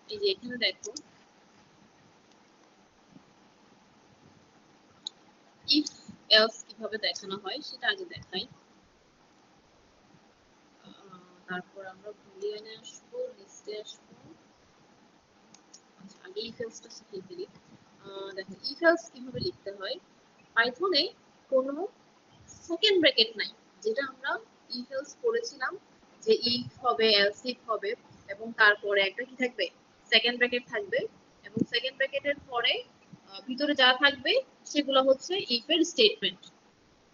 এই যে এখানে দেখো ইফ এলস কিভাবে দেখানো হয় সেটা আগে দেখাই, তারপর আমরা বুলিয়ানে আসবো, লিস্টে আসবো। আচ্ছা, আগে ইফ এলসটা শিখিয়ে ফেলি। দেখো ইফ এলস কিভাবে লিখতে হয়, পাইথনে কোনো সেকেন্ড ব্র্যাকেট নাই, যেটা আমরা ইফ এলস পড়েছিলাম যে ইফ হবে এলস ইফ হবে এবং তারপরে একটা কি থাকবে, সেকেন্ড ব্র্যাকেট থাকবে, এবং সেকেন্ড ব্র্যাকেটের পরে ভিতরে যা থাকবে সেগুলো হচ্ছে ইফ এর স্টেটমেন্ট।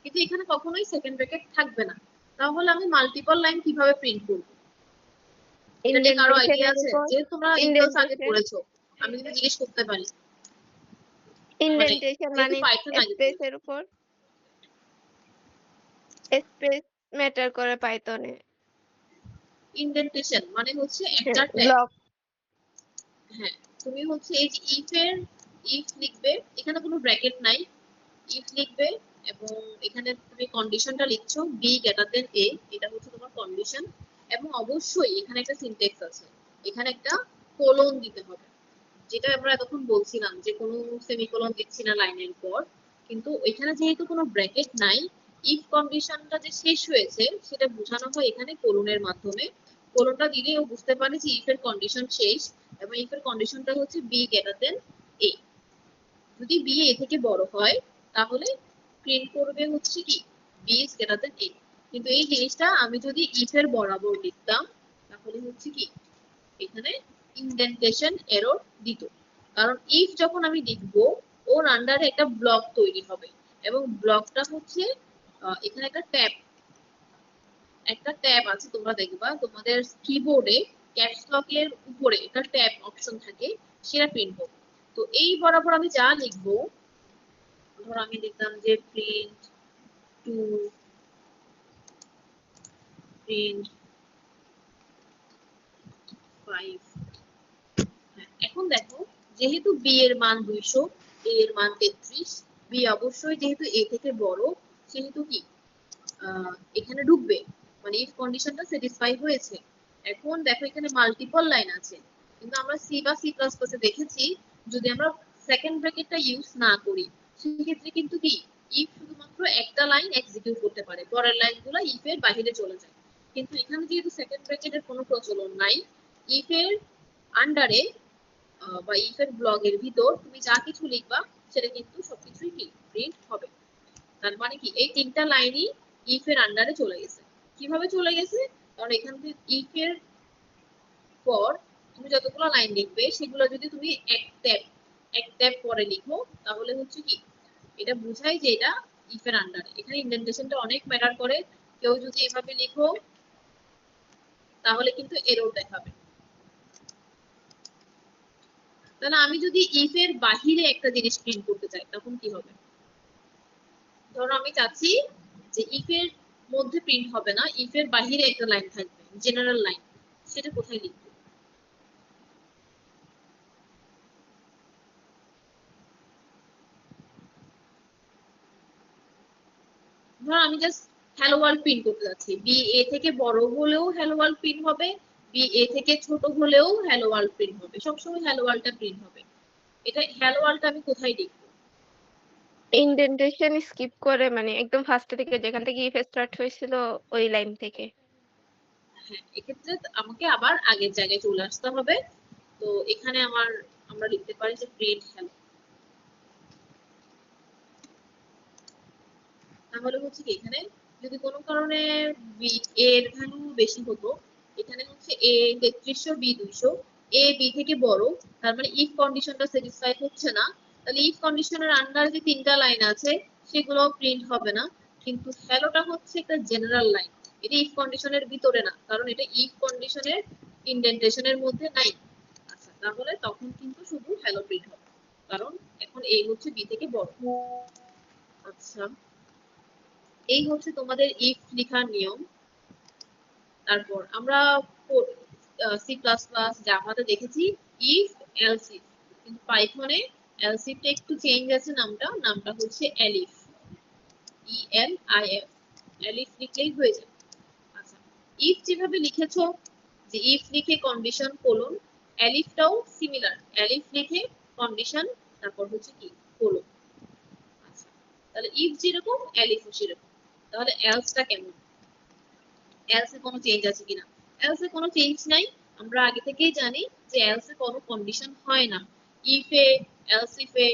কিন্তু এখানে কখনোই সেকেন্ড ব্র্যাকেট থাকবে না। তাহলে আমি মাল্টিপল লাইন কিভাবে প্রিন্ট করব, এটা নিয়ে কারো আইডিয়া ইন্ডেন্টেশনের আছে? উপর যে তোমরা ইফ এলস আগে ইন্ডেন্টেশন পড়েছো, আমি কিন্তু জিজ্ঞেস করতে পারি, মানে ইন্ডেন্টেশন যেহেতু মানে পাইথন আগে পড়েছো। স্পেসের উপর স্পেস ম্যাটার করে পাইথনে। ইন্ডেন্টেশন মানে হচ্ছে একটা ট্যাগ। ব্লক হ্যাঁ, তুমি হচ্ছে এই যে ইফ এর ইফ লিখবে, এখানে কোনো ব্র্যাকেট নাই, ইফ লিখবে এবং এখানে তুমি কন্ডিশনটা লিখছো বি গ্রেটার দেন এ, এটা হচ্ছে তোমার কন্ডিশন। এবং অবশ্যই এখানে একটা সিনট্যাক্স আছে, এখানে একটা কোলন দিতে হবে, যেটা আমরা এতক্ষণ বলছিলাম যে কোনো সেমিকোলন দিচ্ছি না লাইনের পর। কিন্তু এখানে যেহেতু কোনো ব্র্যাকেট নাই, ইফ কন্ডিশনটা যে শেষ হয়েছে সেটা বোঝানো হয় এখানে কোলনের মাধ্যমে। কোলনটা দিলে ও বুঝতে পারে যে ইফ এর কন্ডিশন শেষ, এবং ইফ এর কন্ডিশনটা হচ্ছে বি গ্রেটার দেন এ। যদি বি এ থেকে বড় হয় তাহলে প্রিন্ট করবে হচ্ছে কি বি ইজ গ্রেটার দেন এ। কিন্তু এই জিনিসটা আমি যদি ইফ এর বরাবর লিখতাম তাহলে হচ্ছে কি এখানে ইনডেন্টেশন এরর দিত। কারণ ইফ যখন আমি লিখবো ওর আন্ডারে একটা ব্লক তৈরি হবে, এবং ব্লকটা হচ্ছে এখানে একটা ট্যাব আছে, তোমরা দেখবা তোমাদের কিবোর্ডে ক্যাপস লক এর উপরে একটা ট্যাব অপশন থাকে, সেটা প্রিন্ট করবে। তো এই বরাবর আমি যা লিখবো, ধরো আমি লিখলাম যে প্রিন্ট টু, প্রিন্ট 5। এখন দেখো যেহেতু বি এর মান 200, এ এর মান 33, বি অবশ্যই যেহেতু এ থেকে বড় সেহেতু কি এখানে ঢুকবে, মানে ইফ কন্ডিশনটা স্যাটিসফাই হয়েছে। এখন দেখো এখানে মাল্টিপল লাইন আছে, কিন্তু আমরা সি বা সি প্লাস প্লাসে দেখেছি যদি আমরা সেকেন্ড ব্র্যাকেটটা ইউজ না করি সেক্ষেত্রে কিন্তু কি ইফ শুধুমাত্র একটা লাইন এক্সিকিউট করতে পারে, পরের লাইনগুলো ইফ এর বাইরে চলে যায়। কিন্তু এখানে যেহেতু সেকেন্ড ব্র্যাকেটের কোনো প্রচলন নাই, ইফ এর আন্ডারে বা ইফ এর ব্লগের ভিতর তুমি যা কিছু লিখবা সেটা কিন্তু সবকিছুই কি প্রিন্ট হবে। তার মানে কি এই তিনটা লাইনই ইফ এর আন্ডারে চলে গেছে। কিভাবে চলে গেছে, কারণ এখান থেকে ইফ এর পর তুমি যতগুলো লাইন লিখবে সেগুলো যদি তুমি এক ট্যাব পরে লিখো তাহলে হচ্ছে কি এটা বোঝায় যে এটা ইফ এর আন্ডারে। এখানে ইন্ডেন্টেশনটা অনেক ম্যাটার করে। কেউ যদি এভাবে লিখো তাহলে কিন্তু এরর দেখাবে। তাহলে আমি যদি ইফ এর বাহিরে একটা জিনিস প্রিন্ট করতে চাই তখন কি হবে, ধরো আমি চাচ্ছি যে ইফ এর মধ্যে প্রিন্ট হবে না, ইফ এর বাহিরে একটা লাইন থাকবে, জেনারেল লাইন, সেটা কোথায় লিখবো? ধরো আমি জাস্ট হ্যালো ওয়ার্ল্ড প্রিন্ট করতে যাচ্ছি, বি এ থেকে বড় হলেও হ্যালো ওয়ার্ল্ড প্রিন্ট হবে, বি এ থেকে ছোট হলেও হ্যালো ওয়ার্ল্ড প্রিন্ট হবে, সবসময় হ্যালো ওয়ার্ল্ডটা প্রিন্ট হবে। এটা হ্যালো ওয়ার্ল্ডটা আমি কোথায় লিখবো? ইনডেন্টেশন স্কিপ করে মানে একদম ফার্স্ট থেকে যেখান থেকে ইফ স্টার্ট হয়েছিল ওই লাইন থেকে। হ্যাঁ, এক্ষেত্রে আমাকে আবার আগের জায়গায় চলে আসতে হবে। তো এখানে আমরা লিখতে পারি যে প্রিন্ট হ্যালো। তাহলে হচ্ছে কি এখানে যদি কোনো কারণে বি এর ভ্যালু বেশি হতো, এখানে হচ্ছে এ 3300 বি 200, এ বি থেকে বড়, তার মানে ইফ কন্ডিশনটা স্যাটিসফাই হচ্ছে না, তাহলে ইফ কন্ডিশনের আন্ডার যে তিনটা লাইন আছে সেগুলো প্রিন্ট হবে না। কিন্তু হ্যালোটা হচ্ছে একটা জেনারেল লাইন, এটা ইফ কন্ডিশনের ভিতরে না, কারণ এটা ইফ কন্ডিশনের ইনডেন্টেশনের মধ্যে নাই। আচ্ছা, তাহলে তখন কিন্তু শুধু হ্যালো প্রিন্ট হবে, কারণ এখন এ হচ্ছে বি থেকে বড়। আচ্ছা, এই হচ্ছে তোমাদের ইফ লেখার নিয়ম। তারপর আমরা সি প্লাস প্লাস জাভাতে দেখেছি ইফ এলস ইফ, কিন্তু পাইথনে এলস ইফটা একটু চেঞ্জ আছে, নামটা হচ্ছে এলিফ, ই এল আই এফ, এলিফ লিখলেই হয়ে যাবে। আচ্ছা, ইফ যেভাবে লিখেছো যে ইফ লিখে কন্ডিশন কোলন, এলিফটাও সিমিলার, এলিফ লিখে কন্ডিশন তারপর হচ্ছে কি কোলন। আচ্ছা, তাহলে ইফ যেরকম এলিফও সেরকম। তাহলে এলসটা কেমন, এলসে কোনো চেঞ্জ আছে কিনা? এলসে কোনো চেঞ্জ নাই, আমরা আগে থেকেই জানি যে এলসে কোনো কন্ডিশন হয় না। ইফে এলস ইফে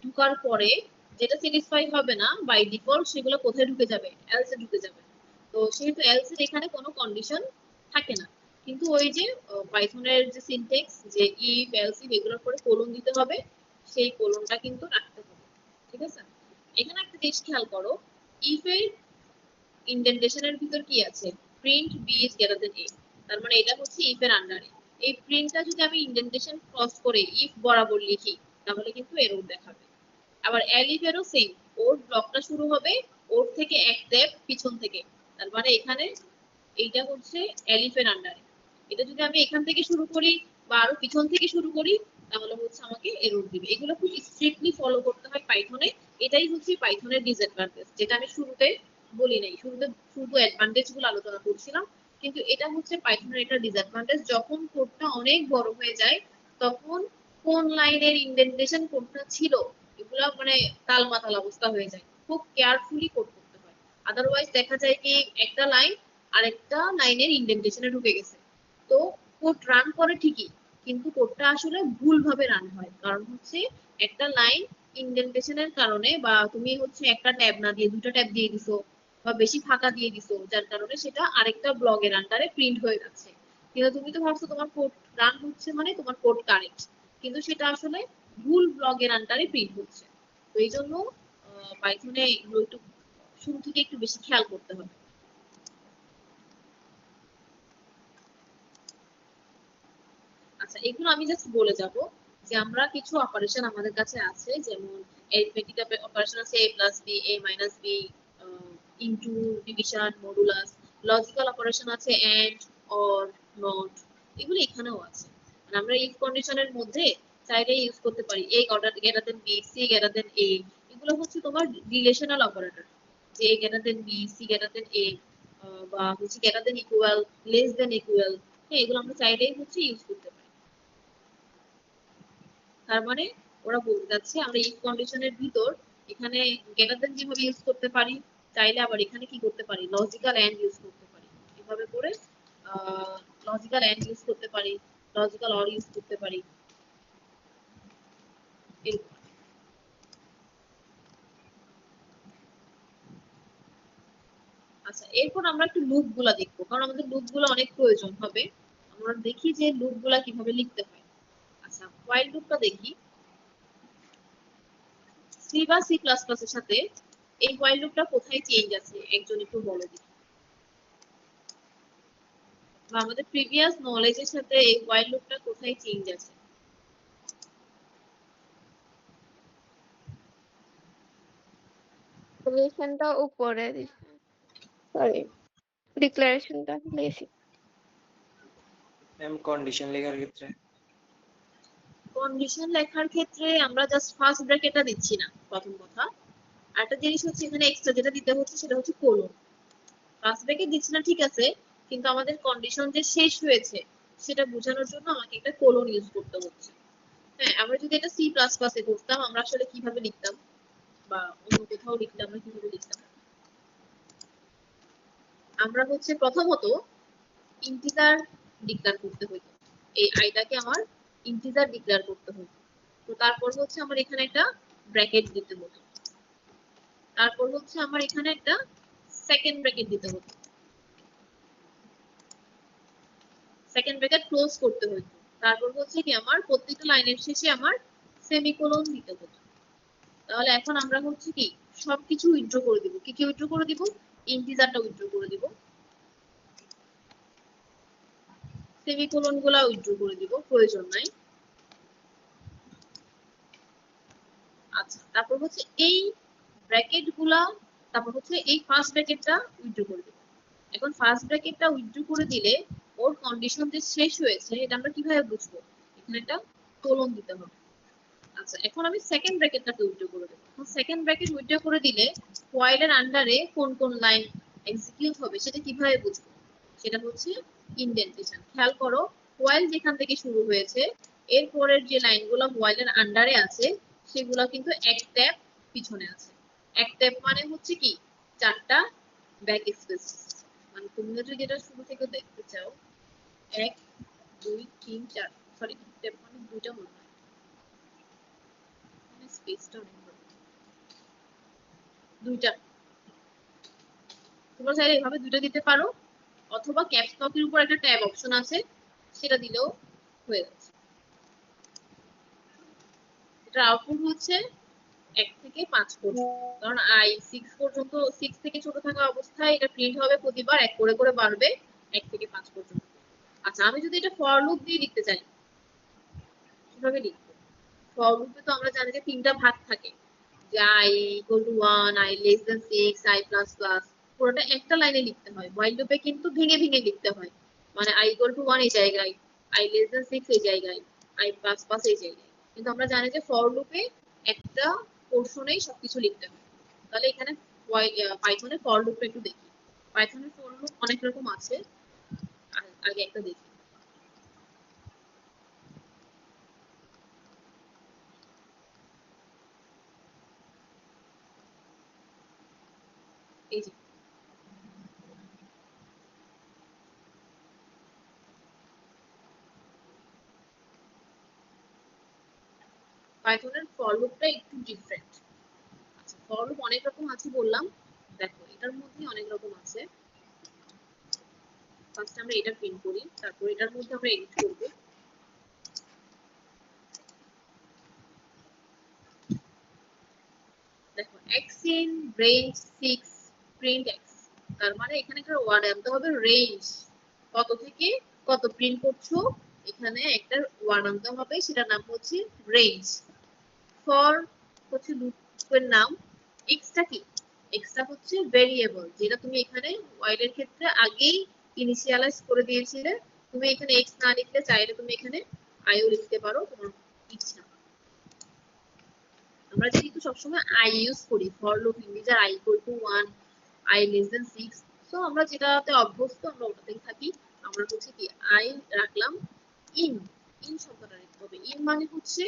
ঢুকার পরে যেটা স্যাটিসফাই হবে না বাই ডিফল্ট সেগুলো কোথায় ঢুকে যাবে? এলসে ঢুকে যাবে। তো সেহেতু এলসের এখানে কোনো কন্ডিশন থাকে না। কিন্তু ওই যে পাইথনের যে সিনট্যাক্স যে ইফ এলস ইফ এগুলোর পরে কোলন দিতে হবে, সেই কোলনটা কিন্তু রাখতে হবে। ঠিক আছে? এখানে একটা জিনিস খেয়াল করো, ইফ এর ইনডেন্টেশনের ভিতর কি আছে? Print B is greater than A, তার মানে এটা হচ্ছে ইফ এর আন্ডারে। এই প্রিন্টটা যদি আমি ইনডেন্টেশন ক্রস করে ইফ বরাবর লিখি তাহলে কিন্তু এরর দেখাবে। আবার এলিফ এরও সেম, ওর ব্লকটা শুরু হবে ওর থেকে এক স্টেপ পিছন থেকে, তার মানে এখানে এইটা হচ্ছে এলিফের আন্ডারে। এটা যদি আমি এখান থেকে শুরু করি বা আরো পিছন থেকে শুরু করি তাহলে হচ্ছে আমাকে এরর দিবে। এগুলো খুব স্ট্রিক্টলি ফলো করতে হয় পাইথনে। এটাই হচ্ছে পাইথনের ডিসঅ্যাডভান্টেজ, যেটা আমি শুরুতে বলি নাই, শুরুতে শুধু অ্যাডভান্টেজ গুলো আলোচনা করছিলাম, কিন্তু এটা হচ্ছে পাইথনের একটা ডিসঅ্যাডভান্টেজ। যখন কোডটা অনেক বড় হয়ে যায় তখন কোন লাইনের ইনডেন্টেশন কোডটা ছিল এগুলা মানে তালমাতাল অবস্থা হয়ে যায়, খুব কেয়ারফুলি কোড করতে হয়। আদারওয়াইজ দেখা যায় কি একটা লাইন আরেকটা লাইনের ইনডেন্টেশনে ঢুকে গেছে, তো কোড রান করে ঠিকই কিন্তু কোডটা আসলে ভুলভাবে রান হয়, কারণ হচ্ছে একটা লাইন ইনডেন্টেশনের কারণে, বা তুমি হচ্ছে একটা ট্যাব না দিয়ে দুটো ট্যাব দিয়ে দিছো বা বেশি ফাঁকা দিয়ে দিছো, যার কারণে সেটা আরেকটা ব্লগের আন্ডারে প্রিন্ট হয়ে যাচ্ছে। কিন্তু তুমি তো ভাবছো তোমার কোড রান হচ্ছে মানে তোমার কোড কারেক্ট, কিন্তু সেটা আসলে ভুল ব্লগের আন্ডারে প্রিন্ট হচ্ছে। তো এই জন্য পাইথনে এগুলো একটু শুরু থেকে একটু বেশি খেয়াল করতে হবে। আচ্ছা, এগুলো আমি জাস্ট বলে যাব যে আমরা কিছু অপারেশন আমাদের কাছে আছে, যেমন এরিথমেটিক অপারেশন আছে a plus B, a minus B, into, division, modulus. Logical operation আছে এন্ড, অর, নট, এগুলো এখানেও আছে। আর আমরা ইফ কন্ডিশনের মধ্যে চাইলে ইউজ করতে পারি a greater than B, C greater than A. এগুলো হচ্ছে তোমার রিলেশনাল অপারেটর, যে a greater than B, C greater than A, বা হচ্ছে greater than equal, less than equal. হ্যাঁ, এগুলো আমরা চাইলেই হচ্ছে ইউজ করতে পারি। তার মানে ওরা বলতে চাচ্ছে আমরা ইফ কন্ডিশনের ভিতর এখানে গ্রেটার দেন যেভাবে ইউজ করতে পারি, চাইলে আবার এখানে কি করতে পারি লজিক্যাল এন্ড ইউজ করতে পারি। এভাবে করে লজিক্যাল এন্ড ইউজ করতে পারি, লজিক্যাল অর ইউজ করতে পারি, এরকম। আচ্ছা, এরপর আমরা একটু লুপ গুলা দেখবো, কারণ আমাদের লুপ গুলা অনেক প্রয়োজন হবে। আমরা দেখি যে লুপ গুলা কিভাবে লিখতে হয়। আচ্ছা, হোয়াইল লুপটা দেখি। সি বা সি প্লাস প্লাস এর সাথে এই হোয়াইল লুপটা কোথায় চেঞ্জ আছে একজন একটু বলে দিন, বা আমাদের প্রিভিয়াস নলেজের সাথে এই হোয়াইল লুপটা কোথায় চেঞ্জ আছে? রিলেশনটা উপরে সরি ডিক্লারেশনটা বেশি। ম্যাম কন্ডিশন লেখার ক্ষেত্রে কন্ডিশন লেখার ক্ষেত্রে আমরা জাস্ট ফার্স্ট ব্র্যাকেটটা দিচ্ছি না, প্রথম কথা। আরেকটা জিনিস হচ্ছে এখানে এক্সট্রা যেটা দিতে হচ্ছে সেটা হচ্ছে কোলন। ফার্স্ট ব্র্যাকেট দিচ্ছি না ঠিক আছে, কিন্তু আমাদের কন্ডিশন যে শেষ হয়েছে সেটা বোঝানোর জন্য আমাকে একটা কোলন ইউজ করতে হচ্ছে। হ্যাঁ, আমরা যদি এটা সি প্লাস প্লাসে করতাম আমরা আসলে কিভাবে লিখতাম বা অন্য কোথাও লিখলে আমরা কিভাবে লিখতাম, আমরা হচ্ছে প্রথমত ইন্টিজার ডিক্লেয়ার করতে হইতো, এই আইটাকে আমার ইন্টিজার ডিক্লেয়ার করতে হতো। তো তারপর হচ্ছে আমার এখানে একটা ব্র্যাকেট দিতে হতো, তারপর হচ্ছে আমার এখানে একটা সেকেন্ড ব্র্যাকেট দিতে হতো, সেকেন্ড ব্র্যাকেট ক্লোজ করতে হতো, তারপর হচ্ছে কি আমার প্রত্যেকটা লাইনের শেষে আমার সেমিকোলন দিতে হতো। তাহলে এখন আমরা হচ্ছে কি সবকিছু উইথড্র করে দিব, কি কি উইথড্র করে দিব, ইন্টিজারটা উইথড্র করে দিব, সেমিকোলন গুলা উইথড্র করে দিব, প্রয়োজন নাই। আচ্ছা, তারপর হচ্ছে এই ব্র্যাকেট গুলা, তারপর হচ্ছে এই ফার্স্ট ব্র্যাকেটটা উইথড্র করে দিব। এখন ফার্স্ট ব্র্যাকেটটা উইথড্র করে দিলে ওর কন্ডিশন যে শেষ হয়েছে এটা আমরা কিভাবে বুঝবো, এখানে একটা কোলন দিতে হবে। আচ্ছা, এখন আমি সেকেন্ড ব্র্যাকেটটাকে উইথড্র করে দেব। এখন সেকেন্ড ব্র্যাকেট উইথড্র করে দিলে হোয়াইল এর আন্ডারে কোন কোন লাইন এক্সিকিউট হবে সেটা কিভাবে বুঝবো, সেটা হচ্ছে ইনডেন্টেশন। খেয়াল করো, হোয়াইল যেখান থেকে শুরু হয়েছে এর পরের যে লাইনগুলো হোয়াইল এর আন্ডারে আছে সেগুলো কিন্তু এক ট্যাব পিছনে আছে। এক ট্যাব মানে হচ্ছে কি চারটা ব্যাক স্পেস, মানে তুমি যদি যেটা শুরু থেকে দেখতে চাও 1 2 3 4, সরি ট্যাব মানে দুইটা মনে হয়, স্পেসটা অনেক বড়, দুইটা। তোমরা চাইলে এভাবে দুইটা দিতে পারো, অথবা ক্যাপস লকের উপর একটা ট্যাব অপশন আছে সেটা দিলেও হয়ে যাচ্ছে। এটা আউটপুট হচ্ছে 1 থেকে 5 পর্যন্ত, কারণ আই 6 পর্যন্ত, 6 থেকে ছোট থাকা অবস্থায় এটা প্রিন্ট হবে প্রতিবার 1 করে করে বাড়বে 1 থেকে 5 পর্যন্ত। আচ্ছা, আমি যদি এটা ফর লুপ দিয়ে লিখতে চাই কিভাবে লিখবো, ফর লুপে তো আমরা জানি যে তিনটা ভাগ থাকে, যে i equal to 1, i less than 6, i plus plus, পুরোটা একটা লাইনে লিখতে হয়। হোয়াইল লুপে কিন্তু ভেঙে ভেঙে লিখতে হয়, মানে i equal to 1 এই জায়গায়, i less than 6 এই জায়গায়, i plus plus এই জায়গায়। কিন্তু আমরা জানি যে ফর লুপে একটা পোর্শনেই সবকিছু লিখতে হয়। তাহলে এখানে পাইথনে ফর লুপটা একটু দেখি। পাইথনের ফর লুপ অনেক রকম আছে, আগে একটা দেখি। এই যে পাইথনের ফর লুপটা একটু ডিফারেন্ট। আচ্ছা, ফর লুপ অনেক রকম আছে বললাম, দেখো এটার মধ্যে অনেক রকম আছে। ফার্স্ট আমরা এটা প্রিন্ট করি, তারপর এটার মধ্যে আমরা এডিট করব। দেখো x in range 6 print x, তার মানে এখানে একটা ওয়ার্ড আনতে হবে রেঞ্জ, কত থেকে কত প্রিন্ট করছো এখানে একটা ওয়ার্ড আনতে হবে, সেটার নাম হচ্ছে রেঞ্জ। ফর হচ্ছে লুপের নাম, x টা কি, x টা হচ্ছে ভেরিয়েবল যেটা তুমি এখানে while এর ক্ষেত্রে আগেই ইনিশিয়ালাইজ করে দিয়েছিলে। তুমি এখানে x না লিখলে চাইলে তুমি এখানে i ও লিখতে পারো, তোমার ইচ্ছা। আমরা যেহেতু সবসময় i ইউজ করি, for loop integer i equal to 1, i less than 6, so আমরা যেটাতে অভ্যস্ত আমরা ওটাতেই থাকি। আমরা হচ্ছে কি i রাখলাম, ইন, ইন শব্দটা লিখতে হবে। ইন মানে হচ্ছে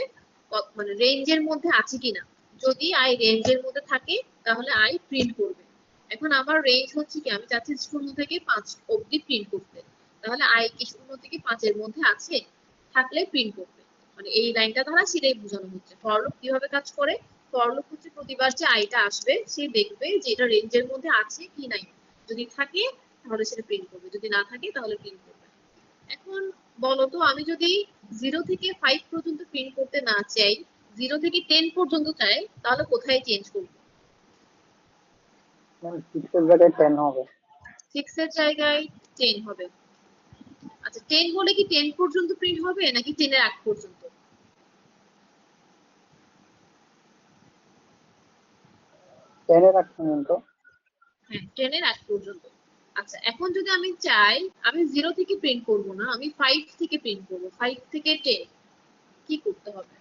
মানে রেঞ্জের মধ্যে আছে কিনা, যদি i রেঞ্জের মধ্যে থাকে তাহলে i প্রিন্ট করবে। এখন আমার রেঞ্জ হচ্ছে কি, আমি চাচ্ছি 0 থেকে 5 অবধি প্রিন্ট করতে, তাহলে i কি 0 থেকে 5 এর মধ্যে আছে, থাকলে প্রিন্ট করবে। মানে এই লাইনটা দ্বারা সেটাই বোঝানো হচ্ছে। ফর লুপ কিভাবে কাজ করে, ফর লুপ হচ্ছে প্রতিবার যে আইটা আসবে সে দেখবে যে এটা রেঞ্জের মধ্যে আছে কি নাই, যদি থাকে তাহলে সেটা প্রিন্ট করবে, যদি না থাকে তাহলে প্রিন্ট করবে। এখন বলো তো, আমি যদি 0 থেকে 5 পর্যন্ত প্রিন্ট করতে না চাই, 0 থেকে 10 পর্যন্ত চাই, তাহলে কোথায় চেঞ্জ করব? 6 এর জায়গায় 10 হবে। 6 এর জায়গায় 10 হবে। আচ্ছা, 10 হলে কি 10 পর্যন্ত প্রিন্ট হবে নাকি 10 এর আগ পর্যন্ত? 10 এর আগ পর্যন্ত। হ্যাঁ, 10 এর আগ পর্যন্ত। আচ্ছা, এখন যদি আমি চাই আমি 0 থেকে প্রিন্ট করব না, আমি 5 থেকে প্রিন্ট করব, 5 থেকে 10, কি করতে হবে?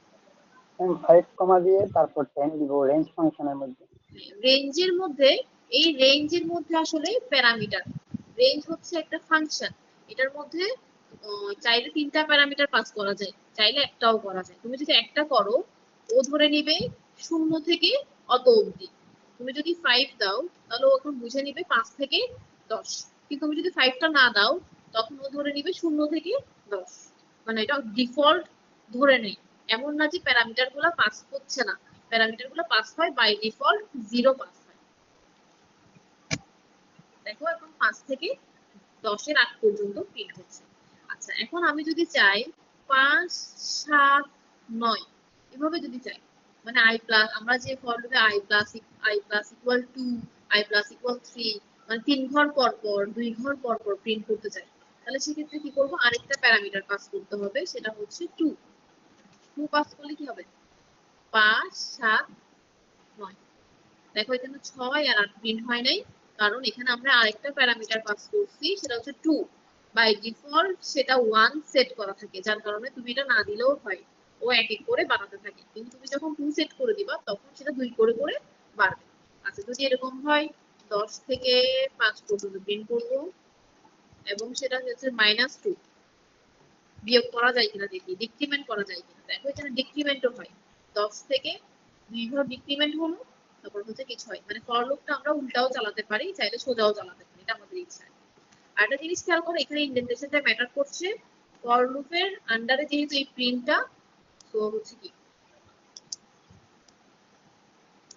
আমি 5 কমা দিয়ে তারপর 10 দিব রেঞ্জ ফাংশনের মধ্যে। রেঞ্জের মধ্যে এই রেঞ্জের মধ্যে আসলে প্যারামিটার, রেঞ্জ হচ্ছে একটা ফাংশন, এটার মধ্যে চাইলে 3টা প্যারামিটার পাস করা যায়, চাইলে একটাও করা যায়। তুমি যদি একটা করো, ও ধরে নিবে 0 থেকে অত অবধি। তুমি যদি 5 দাও, তাহলে ও এখন বুঝে নিবে 5 থেকে 10। কিন্তু তুমি যদি 5টা না দাও, তখন ও ধরে নিবে 0 থেকে 10। মানে এটা ডিফল্ট ধরে নেই, এমন না যে প্যারামিটার গুলা পাস হচ্ছে না, প্যারামিটার গুলো পাস হয়, বাই ডিফল্ট 0 পাস হয়। দেখো এখন 5 থেকে 10-এর আগ পর্যন্ত প্রিন্ট হচ্ছে। আচ্ছা, এখন আমি যদি চাই 5, 7, 9 এভাবে যদি চাই, মানে i প্লাস, আমরা যে ফর লুপে i plus equal 2, i plus equal 3, মানে 3 ঘর পর পর 2 ঘর পর পর প্রিন্ট করতে চাই, তাহলে সেক্ষেত্রে কি করব, আরেকটা প্যারামিটার পাস করতে হবে, সেটা হচ্ছে 2। 2 পাস করলে কি হবে, 5, 7, 9। দেখো এখানে 6 আর 8 প্রিন্ট হয় নাই, কারণ এখানে আমরা আরেকটা প্যারামিটার পাস করছি, সেটা হচ্ছে 2। বাই ডিফল্ট সেটা 1 সেট করা থাকে, যার কারণে তুমি এটা না দিলেও হয়, ও এক এক করে বাড়াতে থাকে। কিন্তু তুমি যখন 2 সেট করে দিবা, তখন সেটা 2 করে করে বাড়বে। আচ্ছা, যদি এরকম হয় 10 থেকে 5 পর্যন্ত প্রিন্ট করবো, এবং সেটা হচ্ছে -2, বিয়োগ করা যায় কিনা দেখি, ডিক্রিমেন্ট করা যায় কিনা। দেখো এখানে ডিক্রিমেন্টও হয়, 10 থেকে 2 ঘর ডিক্রিমেন্ট হলো, তারপর হচ্ছে কিছু হয়। মানে ফর লুপটা আমরা উল্টাও চালাতে পারি, চাইলে সোজাও চালাতে পারি, এটা আমাদের ইচ্ছা। আর একটা জিনিস খেয়াল করো, এখানে ইন্ডেন্টেশনটা ম্যাটার করছে। ফর লুপের আন্ডারে যেহেতু এই প্রিন্টটা, তো হচ্ছে কি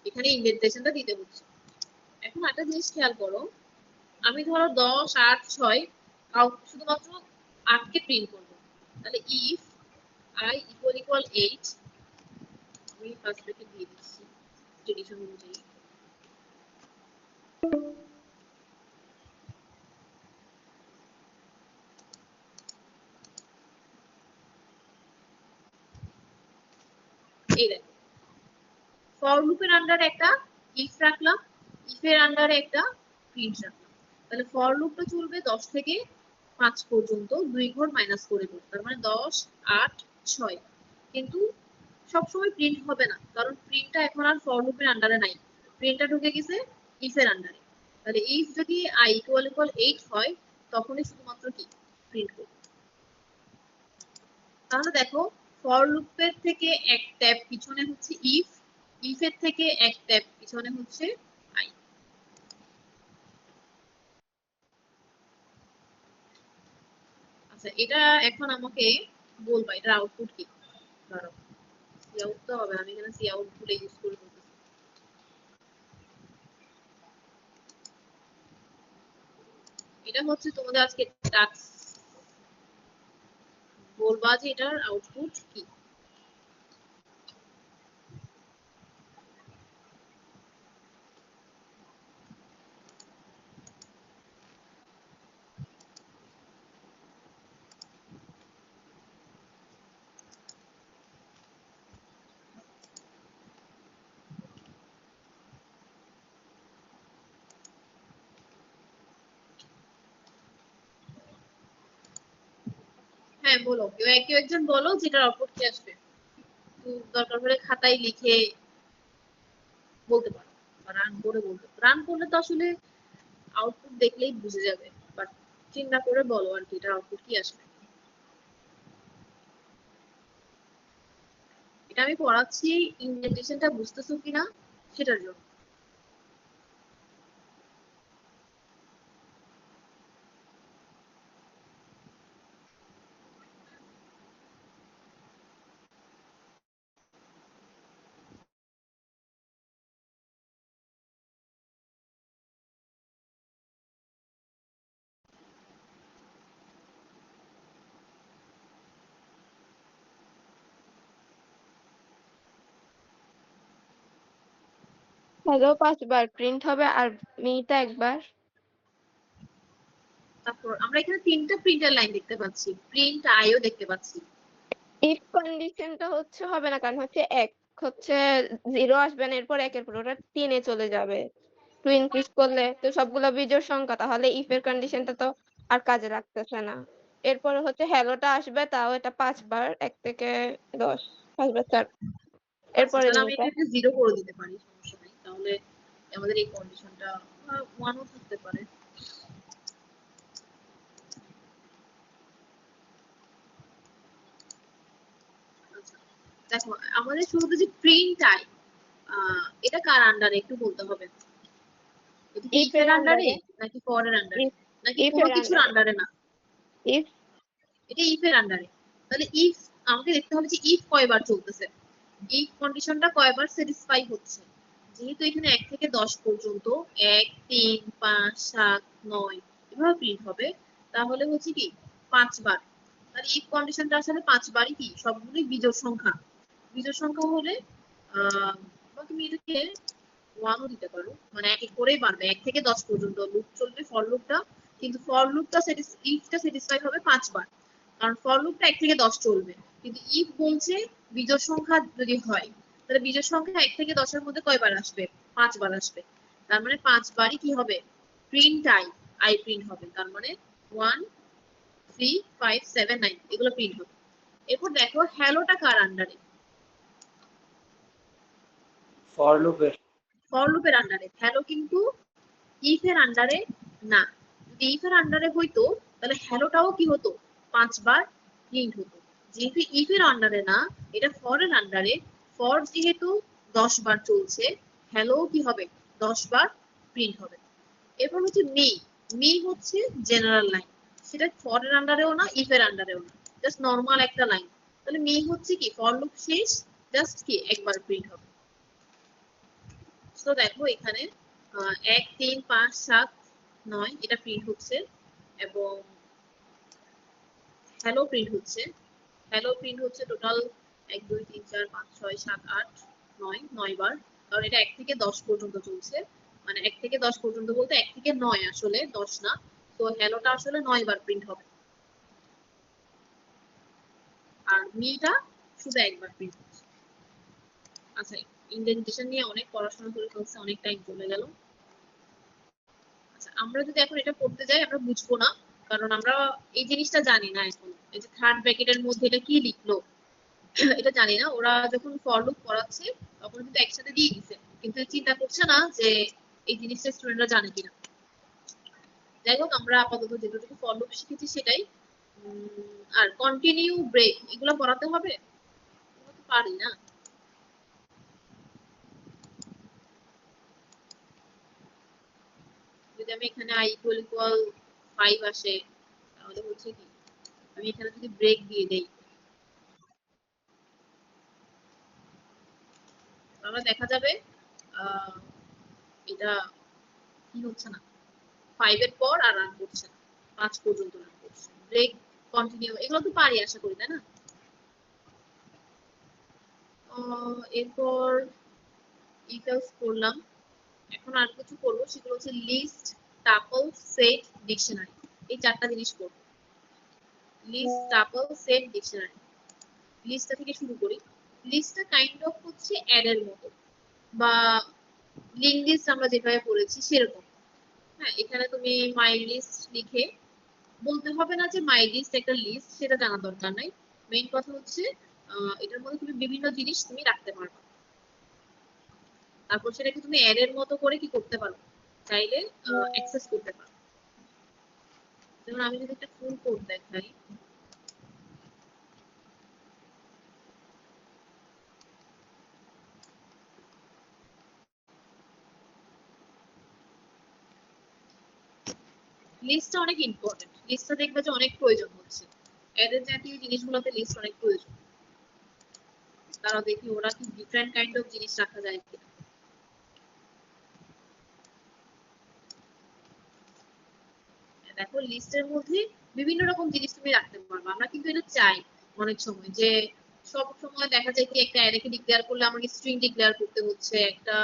এখানে ইন্ডেন্টেশনটা দিতে হচ্ছে। এখন একটা জিনিস খেয়াল করো, আমি ধরো 10, 8, 6 শুধুমাত্র 8 কে প্রিন্ট করবো, তাহলে ইফ i ইকুয়াল ইকুয়াল 8, আমি ফার্স্ট ব্র্যাকেট দিয়ে দিচ্ছি ট্রেডিশন অনুযায়ী, এই দেখো ফর লুপের আন্ডারে একটা ইফ রাখলাম, ইফের আন্ডারে একটা প্রিন্ট রাখলাম, তাহলে ফর লুপটা চলবে 10 থেকে 5 পর্যন্ত 2 ঘর মাইনাস করে দেবো, তার মানে 10, 8, 6। কিন্তু সবসময় প্রিন্ট হবে না, কারণ প্রিন্টটা এখন আর ফর লুপের আন্ডারে নাই, প্রিন্টটা ঢুকে গেছে ইফের আন্ডারে। তাহলে ইফ যদি i ইকুয়াল ইকুয়াল 8 হয়, তখনই শুধুমাত্র কি প্রিন্ট করবে। তাহলে দেখো, ফর লুপের থেকে এক ট্যাব পিছনে হচ্ছে ইফ, ইফের থেকে এক ট্যাব পিছনে হচ্ছে আই। আচ্ছা, এটা এখন আমাকে বলবা এটার আউটপুট কি। দাঁড়াও, সি আউট তো হবে, আমি এখানে সি আউট ভুলে ইউজ করে ফেলতেছি। এটা হচ্ছে তোমাদের আজকে টাস্ক, বলবা যে এটার আউটপুট কি। হ্যাঁ বলো, কেউ একজন বলো যেটার আউটপুট কি আসবে। দরকার হলে খাতায় লিখে বলতে পারো, বা রান করে বলতে পারো। রান করলে তো আসলে আউটপুট দেখলেই বুঝে যাবে, বাট চিন্তা করে বলো আর কি, এটার আউটপুট কি আসবে। এটা আমি পড়াচ্ছি, ইন্ডেন্টেশনটা বুঝতেছো কিনা সেটার জন্য। হ্যালো 5 বার প্রিন্ট হবে আর মিটা একবার। তারপর আমরা এখানে 3টা প্রিন্টার লাইন দেখতে পাচ্ছি, প্রিন্ট আইও দেখতে পাচ্ছি। ইফ কন্ডিশনটা হচ্ছে হবে না, কারণ হচ্ছে এক হচ্ছে 0 আসবে না, এরপর একের পর ওটা 3 এ চলে যাবে। 2 ইনক্রিজ করলে তো সবগুলো বিজোড় সংখ্যা, তাহলে ইফ এর কন্ডিশনটা তো আর কাজে লাগতেছে না। এরপরে হচ্ছে হ্যালোটা আসবে, তাও এটা 5 বার, 1 থেকে 10, 5 বার 4। আচ্ছা, এরপরে তাহলে আমি মিটা। এটাকে 0 করে দিতে পারি, সমস্যা নেই। তাহলে আমাদের এই কন্ডিশনটা 1ও থাকতে পারে। আচ্ছা, দেখো আমাদের শুরুতে যে প্রিন্ট টাইপ, এটা কার আন্ডারে একটু বলতে হবে। এটা কি if ইফের এর আন্ডারে আন্ডারে, নাকি ফর এর আন্ডারে if নাকি if কোনো এর কিছুর আন্ডারে, আন্ডারে না? if এটা ইফের আন্ডারে। তাহলে ইফ আমাকে দেখতে হবে যে ইফ কয়বার চলতেছে, ইফ কন্ডিশনটা কয়বার স্যাটিসফাই হচ্ছে। যেহেতু এখানে 1 থেকে 10 পর্যন্ত 1 3 5 7 9 এভাবে প্রিন্ট হবে, তাহলে হচ্ছে কি 5 বার। তাহলে ইফ কন্ডিশনটা আসলে 5 বারই কি সবগুলোই বিজোড় সংখ্যা। বিজোড় সংখ্যা হলে বা তুমি এটাকে 1ও দিতে পারো, মানে এক এক করেই বাড়বে 1 থেকে 10 পর্যন্ত লুপ চলবে ফর লুপটা, কিন্তু ফর লুপটা ইফটা স্যাটিসফাই হবে 5 বার, কারণ ফর লুপটা 1 থেকে 10 চলবে। কিন্তু ইফ বলছে বিজোড় সংখ্যা যদি হয়, তাহলে বিজোড় সংখ্যা 1 থেকে 10 এর মধ্যে কয়বার আসবে? 5 বার আসবে। তার মানে 5 বারই কি হবে? প্রিন্ট আই প্রিন্ট হবে। তার মানে 1 3 5 7 9 এগুলো প্রিন্ট হবে। এরপর দেখো হ্যালোটা কার আন্ডারে? ফর লুপের। ফর লুপের আন্ডারে। হ্যালো কিন্তু ইফ এর আন্ডারে না। যদি ইফ এর আন্ডারে হইতো তাহলে হ্যালোটাও কি হতো? 5 বার প্রিন্ট হতো। যেহেতু ইফ এর আন্ডারে না, এটা ফর এর আন্ডারে, ফর যেহেতু 10 বার চলছে, হ্যালো কি হবে? 10 বার প্রিন্ট হবে। এরপর হচ্ছে মি হচ্ছে জেনারেল লাইন, সেটা ফর এর আন্ডারেও না ইফ এর আন্ডারেও না, জাস্ট নরমাল একটা লাইন। তাহলে মি হচ্ছে কি ফর লুপ শেষ, জাস্ট কি একবার প্রিন্ট হবে। তো দেখো এখানে 1 3 5 7 9 এটা প্রিন্ট হচ্ছে, এবং হ্যালো প্রিন্ট হচ্ছে। হ্যালো প্রিন্ট হচ্ছে টোটাল 1 2 3 4 5 6 7 8 9 9 বার, কারণ এটা 1 থেকে 10 পর্যন্ত চলছে। মানে 1 থেকে 10 পর্যন্ত বলতে 1 থেকে 9 আসলে 10 না। তো হ্যালোটা আসলে 9 বার প্রিন্ট হবে, আর মিটা শুধু একবার প্রিন্ট হচ্ছে। আচ্ছা, ইন্ডেন্টেশন নিয়ে অনেক পড়াশোনা করে ফেলছে, অনেক টাইম চলে গেল। আচ্ছা, আমরা যদি এখন এটা করতে যাই আমরা বুঝবো না, কারণ আমরা এই জিনিসটা জানি না এখন। এই যে থার্ড ব্র্যাকেটের মধ্যে এটা কি লিখলো এটা জানি না। ওরা যখন ফর লুপ করাচ্ছে তখন কিন্তু একসাথে দিয়ে দিছে, কিন্তু চিন্তা করছে না যে এই জিনিসটা স্টুডেন্টরা জানে কিনা। যাই হোক, আমরা আপাতত যেটুকু ফর লুপ শিখেছি সেটাই। আর কন্টিনিউ ব্রেক এগুলো পড়াতে হবে? এগুলো তো পারি না। যদি আমি এখানে i ইকুয়াল ইকুয়াল 5 আসে, তাহলে হচ্ছে কি আমি এখানে যদি ব্রেক দিয়ে দেই, তাহলে দেখা যাবে এটা কি হচ্ছে না, 5 এর পর আর রান করছে না, 5 পর্যন্ত রান করছে। ব্রেক কন্টিনিউ এগুলো তো পারি আশা করি, তাই না? এরপর ইফ এলস করলাম। এখন আর কিছু করবো, সেগুলো হচ্ছে লিস্ট, টাপল, সেট, ডিকশনারি। এই 4টা জিনিস করবো। List, tuple, set, dictionary. লিস্টটা থেকে শুরু করি। লিস্টটা কাইন্ড অফ হচ্ছে অ্যাড এর মতো, বা লিঙ্ক লিস্ট আমরা যেভাবে পড়েছি সেরকম। হ্যাঁ, এখানে তুমি মাই লিস্ট লিখে, বলতে হবে না যে মাই লিস্ট একটা লিস্ট, সেটা জানা দরকার নাই। মেইন কথা হচ্ছে এটার মধ্যে তুমি বিভিন্ন জিনিস তুমি রাখতে পারবে। তারপর সেটাকে তুমি অ্যাড এর মতো করে কি করতে পারো, চাইলে অ্যাক্সেস করতে পারো। যেমন আমি যদি একটা ফুল কোড দেখাই, লিস্টটা অনেক ইম্পর্টেন্ট। লিস্টটা দেখবে যে অনেক প্রয়োজন হচ্ছে, এদের জাতীয় জিনিসগুলোতে লিস্ট অনেক প্রয়োজন। তারা দেখি ওরা কি ডিফারেন্ট কাইন্ড অফ জিনিস রাখা যায় কিনা। দেখো লিস্টের মধ্যে বিভিন্ন রকম জিনিস তুমি রাখতে পারবে। আমরা কিন্তু এটা চাই অনেক সময় যে সব সময় দেখা যায় কি একটা অ্যারেকে ডিক্লেয়ার করলে আমাকে স্ট্রিং ডিক্লেয়ার করতে হচ্ছে, একটা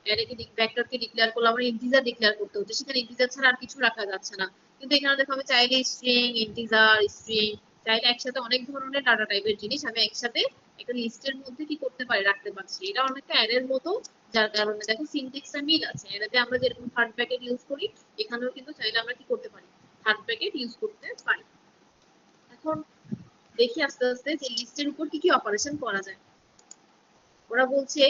অ্যারেকে ভেক্টরকে ডিক্লেয়ার করলে আমরা ইন্টিজার ডিক্লেয়ার করতে হচ্ছে, সেখানে ইন্টিজার ছাড়া আর কিছু রাখা যাচ্ছে না। কিন্তু এখানে দেখো আমি চাইলে স্ট্রিং, ইন্টিজার, স্ট্রিং চাইলে একসাথে অনেক ধরনের ডাটা টাইপের জিনিস আমি একসাথে একটা লিস্টের মধ্যে কি করতে পারি, রাখতে পারছি। এটা অনেকটা অ্যারের মতো, যার কারণে দেখো সিনট্যাক্সটা মিল আছে। অ্যারেতে আমরা যেরকম থার্ড ব্র্যাকেট ইউজ করি, এখানেও কিন্তু চাইলে আমরা কি করতে পারি, থার্ড ব্র্যাকেট ইউজ করতে পারি। এখন দেখি আস্তে আস্তে যে লিস্টের উপর কি কি অপারেশন করা যায়। ওরা বলছে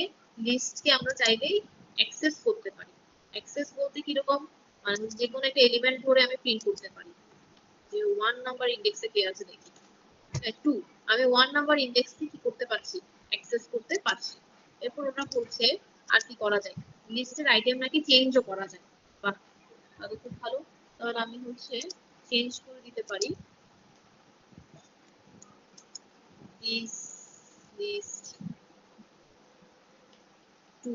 লিস্টকে আমরা চাইলেই অ্যাক্সেস করতে পারি। অ্যাক্সেস বলতে কিরকম, মানে যে কোনো একটা এলিমেন্ট ধরে আমি প্রিন্ট করতে পারি যে 1 নাম্বার ইন্ডেক্সে কে আছে দেখি, 2, আমি 1 নাম্বার ইন্ডেক্সকে কি করতে পারছি, অ্যাক্সেস করতে পারছি। এরপর ওটা বলছে আর কি করা যায়, লিস্টের আইটেম নাকি চেঞ্জও করা যায়। বাহ, তাহলে খুব ভালো। তাহলে আমি হচ্ছে চেঞ্জ করে দিতে পারি দিস লিস্ট টু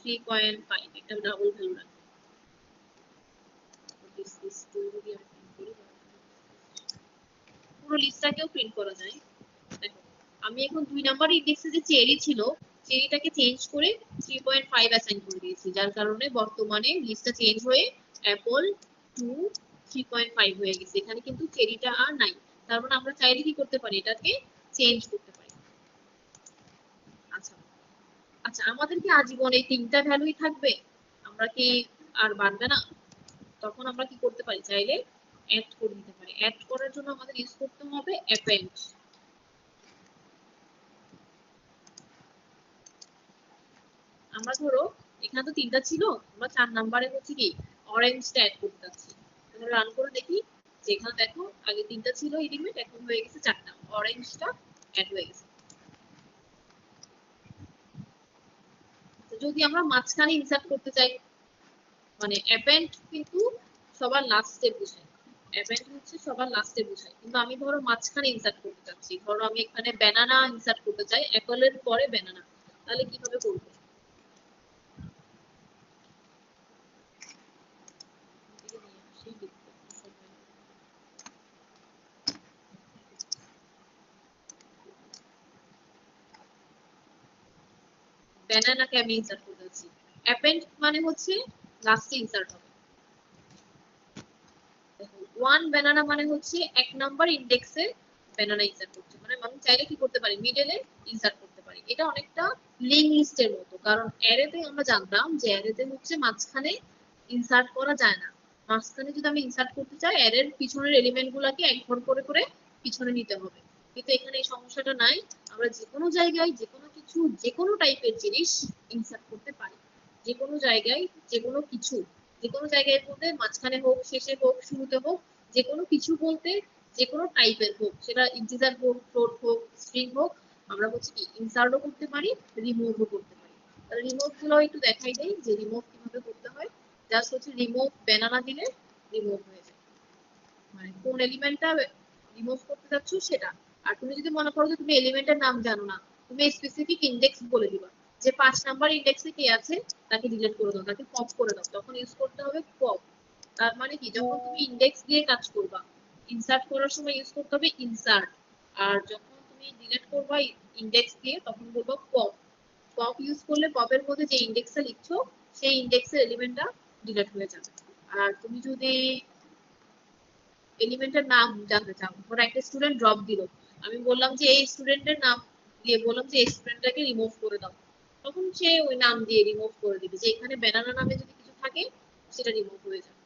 3.5, একটা ডাবল ভ্যালু রাখবো। দিস লিস্ট টু যদি আমি প্রিন্ট করি, পুরো লিস্টটাকেও প্রিন্ট করা যায়। দেখো, আমি এখন 2 নাম্বার ইন্ডেক্সে যে চেরি ছিল, চেরিটাকে চেঞ্জ করে 3.5 অ্যাসাইন করে দিয়েছি, যার কারণে বর্তমানে লিস্টটা চেঞ্জ হয়ে অ্যাপল 2 3.5 হয়ে গেছে। এখানে কিন্তু চেরিটা আর নাই। তার মানে আমরা চাইলে কি করতে পারি, এটাকে চেঞ্জ করতে পারি। আচ্ছা আচ্ছা, আমাদের কি আজীবন এই 3টা ভ্যালুই থাকবে? আমরা কি আর বাড়বে না? তখন আমরা কি করতে পারি, চাইলে অ্যাড করে দিতে পারি। অ্যাড করার জন্য আমাদের ইউজ করতে হবে অ্যাপেন্ড। আমরা ধরো এখানে তো 3টা ছিল, আমরা 4 নাম্বারে হচ্ছে কি অরেঞ্জটা অ্যাড করতে যাচ্ছি। তাহলে রান করে দেখি যে এখানে দেখো আগে 3টা ছিল এলিমেন্ট, এখন হয়ে গেছে 4টা, অরেঞ্জটা অ্যাড হয়ে গেছে। তো যদি আমরা মাঝখানে ইনসার্ট করতে চাই, মানে অ্যাপেন্ড কিন্তু সবার লাস্টে বোঝায়, অ্যাপেন্ড হচ্ছে সবার লাস্টে বোঝায়, কিন্তু আমি ধরো মাঝখানে ইনসার্ট করতে চাচ্ছি, ধরো আমি এখানে ব্যানানা ইনসার্ট করতে চাই, অ্যাপলের পরে ব্যানানা, তাহলে কিভাবে করবো? ব্যানানাকে আমি ইনসার্ট করতে যাচ্ছি, অ্যাপেন্ড মানে হচ্ছে লাস্টে ইনসার্ট হবে। ওয়ান ব্যানানা মানে হচ্ছে 1 নাম্বার ইন্ডেক্সে ব্যানানা ইনসার্ট করছে, মানে আমি চাইলে কি করতে পারি, মিডলে ইনসার্ট করতে পারি। এটা অনেকটা লিঙ্ক লিস্টের মতো, কারণ অ্যারেতে আমরা জানতাম যে অ্যারেতে হচ্ছে মাঝখানে ইনসার্ট করা যায় না। মাঝখানে যদি আমি ইনসার্ট করতে চাই, অ্যারের পিছনের এলিমেন্ট গুলাকে এক ঘর করে করে পিছনে নিতে হবে, কিন্তু এখানে এই সমস্যাটা নাই। আমরা যে কোনো জায়গায় যে কোনো কিছু, যে কোনো টাইপের জিনিস ইনসার্ট করতে পারি, যে কোনো জায়গায় যে কোনো কিছু, যে কোনো জায়গায় বলতে মাঝখানে হোক, শেষে হোক, শুরুতে হোক, যে কোনো কিছু বলতে যে কোনো টাইপের হোক, সেটা ইন্টিজার হোক, ফ্লোট হোক, স্ট্রিং হোক, আমরা হচ্ছে কি ইনসার্টও করতে পারি, রিমুভও করতে পারি। তাহলে রিমুভ গুলো একটু দেখাই দেই যে রিমুভ কিভাবে করতে হয়। জাস্ট হচ্ছে রিমুভ ব্যানানা দিলে রিমুভ হয়ে যায়, মানে কোন এলিমেন্টটা রিমুভ করতে যাচ্ছ সেটা। আর তুমি যদি মনে করো যে তুমি এলিমেন্টের নাম জানো না, তুমি স্পেসিফিক ইন্ডেক্স বলে দিবা যে 5 নাম্বার ইন্ডেক্সে কে আছে, তাকে ডিলিট করে দাও, তাকে পপ করে দাও, তখন ইউজ করতে হবে পপ। তার মানে কি, যখন তুমি ইন্ডেক্স দিয়ে কাজ করবা, ইনসার্ট করার সময় ইউজ করতে হবে ইনসার্ট, আর যখন তুমি ডিলিট করবা ইন্ডেক্স দিয়ে, তখন বলবো পপ। পপ ইউজ করলে পপের মধ্যে যে ইন্ডেক্সটা লিখছো সেই ইন্ডেক্সের এলিমেন্টটা ডিলিট হয়ে যাবে। আর তুমি যদি এলিমেন্টের নাম জানতে চাও, ধরো একটা স্টুডেন্ট ড্রপ দিল, আমি বললাম যে এই স্টুডেন্টের নাম দিয়ে বললাম যে এই স্টুডেন্টটাকে রিমুভ করে দাও, তখন সে ওই নাম দিয়ে রিমুভ করে দিবে, যে এখানে ব্যানানা নামে যদি কিছু থাকে সেটা রিমুভ হয়ে যাবে।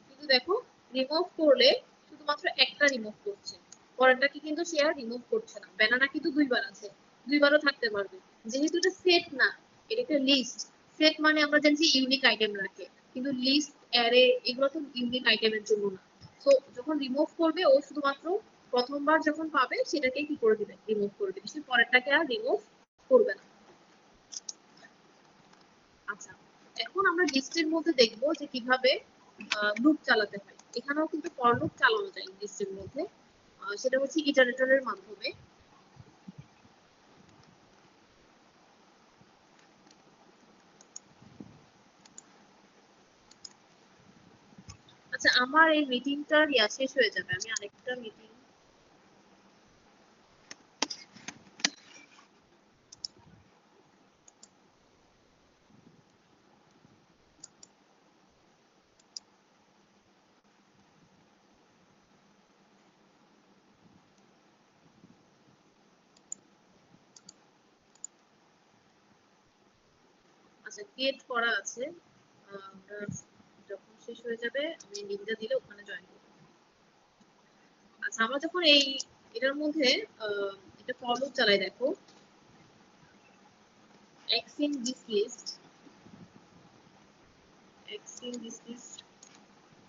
কিন্তু দেখো, রিমুভ করলে শুধুমাত্র একটা রিমুভ করছে, পরেরটাকে কিন্তু সে আর রিমুভ করছে না। ব্যানানা কিন্তু দুইবার আছে, দুইবারও থাকতে পারবে, যেহেতু এটা সেট না, এটা একটা লিস্ট। সেট মানে আমরা জানি ইউনিক আইটেম রাখে, কিন্তু লিস্ট, অ্যারে এগুলো তো ইউনিক আইটেমের জন্য না। তো যখন রিমুভ করবে, ও শুধুমাত্র প্রথমবার যখন পাবে সেটাকে কি করে দিবে, রিমুভ করে দিবে, সে পরেরটাকে আর রিমুভ করবে না। আচ্ছা, এখন আমরা লিস্টের মধ্যে দেখবো যে কিভাবে লুপ চালাতে হয়। এখানেও কিন্তু ফর লুপ চালানো যায় লিস্টের মধ্যে, সেটা হচ্ছে ইটারেটরের মাধ্যমে। আচ্ছা, আমার এই মিটিংটার শেষ হয়ে যাবে, আমি আরেকটা মিটিং। আচ্ছা, ক্রিয়েট করা আছে, আমরা যখন শেষ হয়ে যাবে, আমি লিঙ্কটা দিলে ওখানে জয়েন করবো। আচ্ছা, আমরা যখন এটার মধ্যে এটা ফর লুপ চালাই, দেখো x in this list, x in this list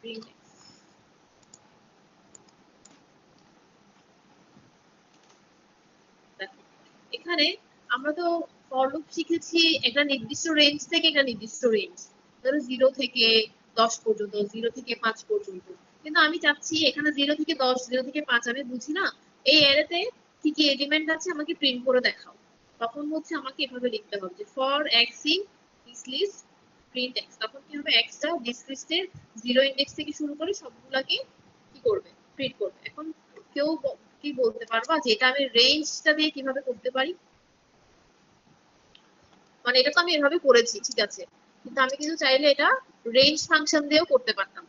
print x। দেখো এখানে আমরা তো ফর লুপ শিখেছি একটা নির্দিষ্ট রেঞ্জ থেকে একটা নির্দিষ্ট রেঞ্জ, ধরো 0 থেকে 10 পর্যন্ত, 0 থেকে 5 পর্যন্ত। কিন্তু আমি চাচ্ছি এখানে 0 থেকে 10, 0 থেকে 5 আমি বুঝি না, এই অ্যারেতে কি কি এলিমেন্ট আছে আমাকে প্রিন্ট করে দেখাও। তখন হচ্ছে আমাকে এভাবে লিখতে হবে যে for X in this list print X. তখন কি হবে, এক্সটা দিস লিস্টের 0 ইন্ডেক্স থেকে শুরু করে সবগুলাকে কি করবে, প্রিন্ট করবে। এখন কেউ কি বলতে পারবা যে এটা আমি রেঞ্জটা দিয়ে কিভাবে করতে পারি? মানে এটা তো আমি এভাবে করেছি, ঠিক আছে, কিন্তু আমি কিন্তু চাইলে এটা রেঞ্জ ফাংশন দিয়েও করতে পারতাম।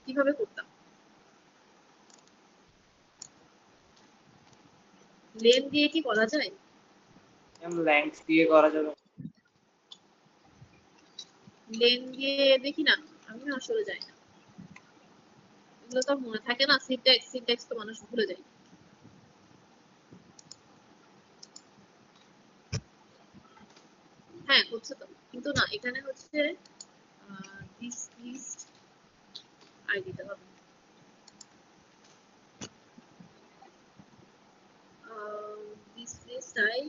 কিভাবে করতাম? লেন দিয়ে কি করা যায়? লেন্থ দিয়ে করা যাবে। লেন দিয়ে দেখি না, আমি না আসলে যাই না, এগুলো তো আর মনে থাকে না, সিনট্যাক্স সিনট্যাক্স তো মানুষ ভুলে যায়। হ্যাঁ হচ্ছে তো, কিন্তু না এখানে হচ্ছে দিস লিস্ট আই দিতে হবে। This list I,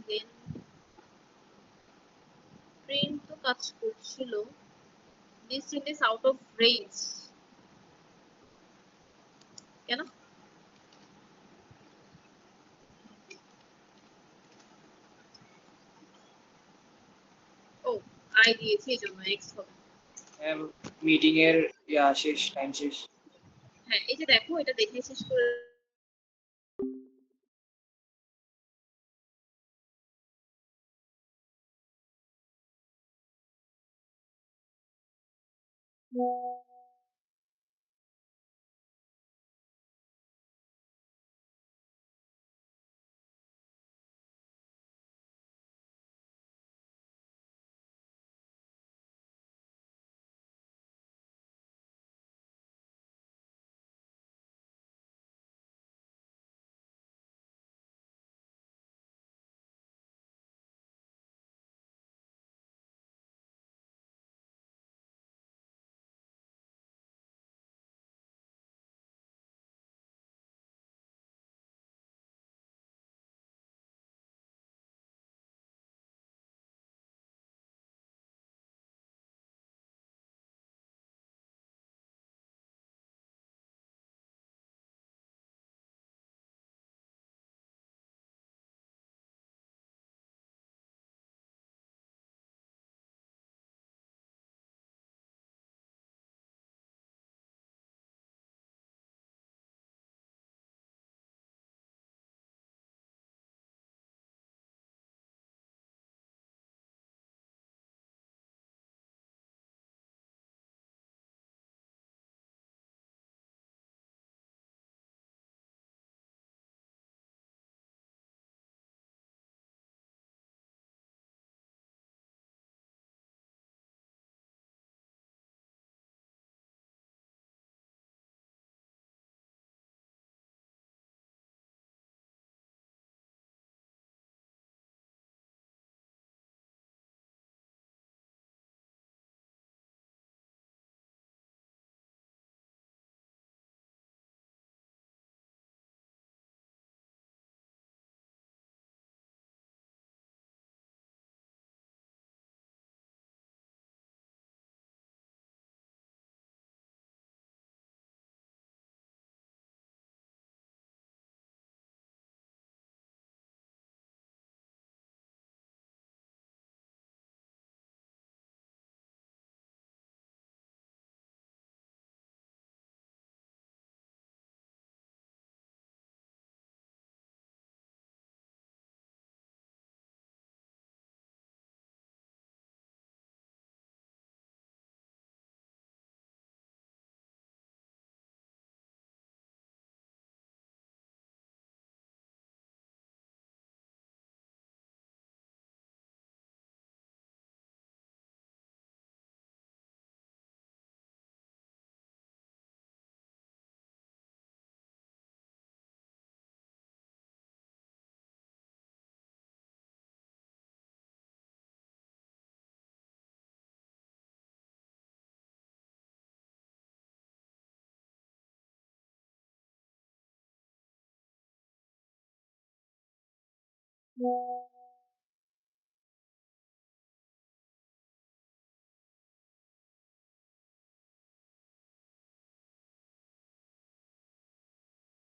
then print তো কাজ করছিল, this is out of range. কেন? ও, আই দিয়েছি এই জন্য এক্স হবে। মিটিং এর শেষ, টাইম শেষ। হ্যাঁ, এই যে দেখো এটা দেখে শেষ করে শেষ।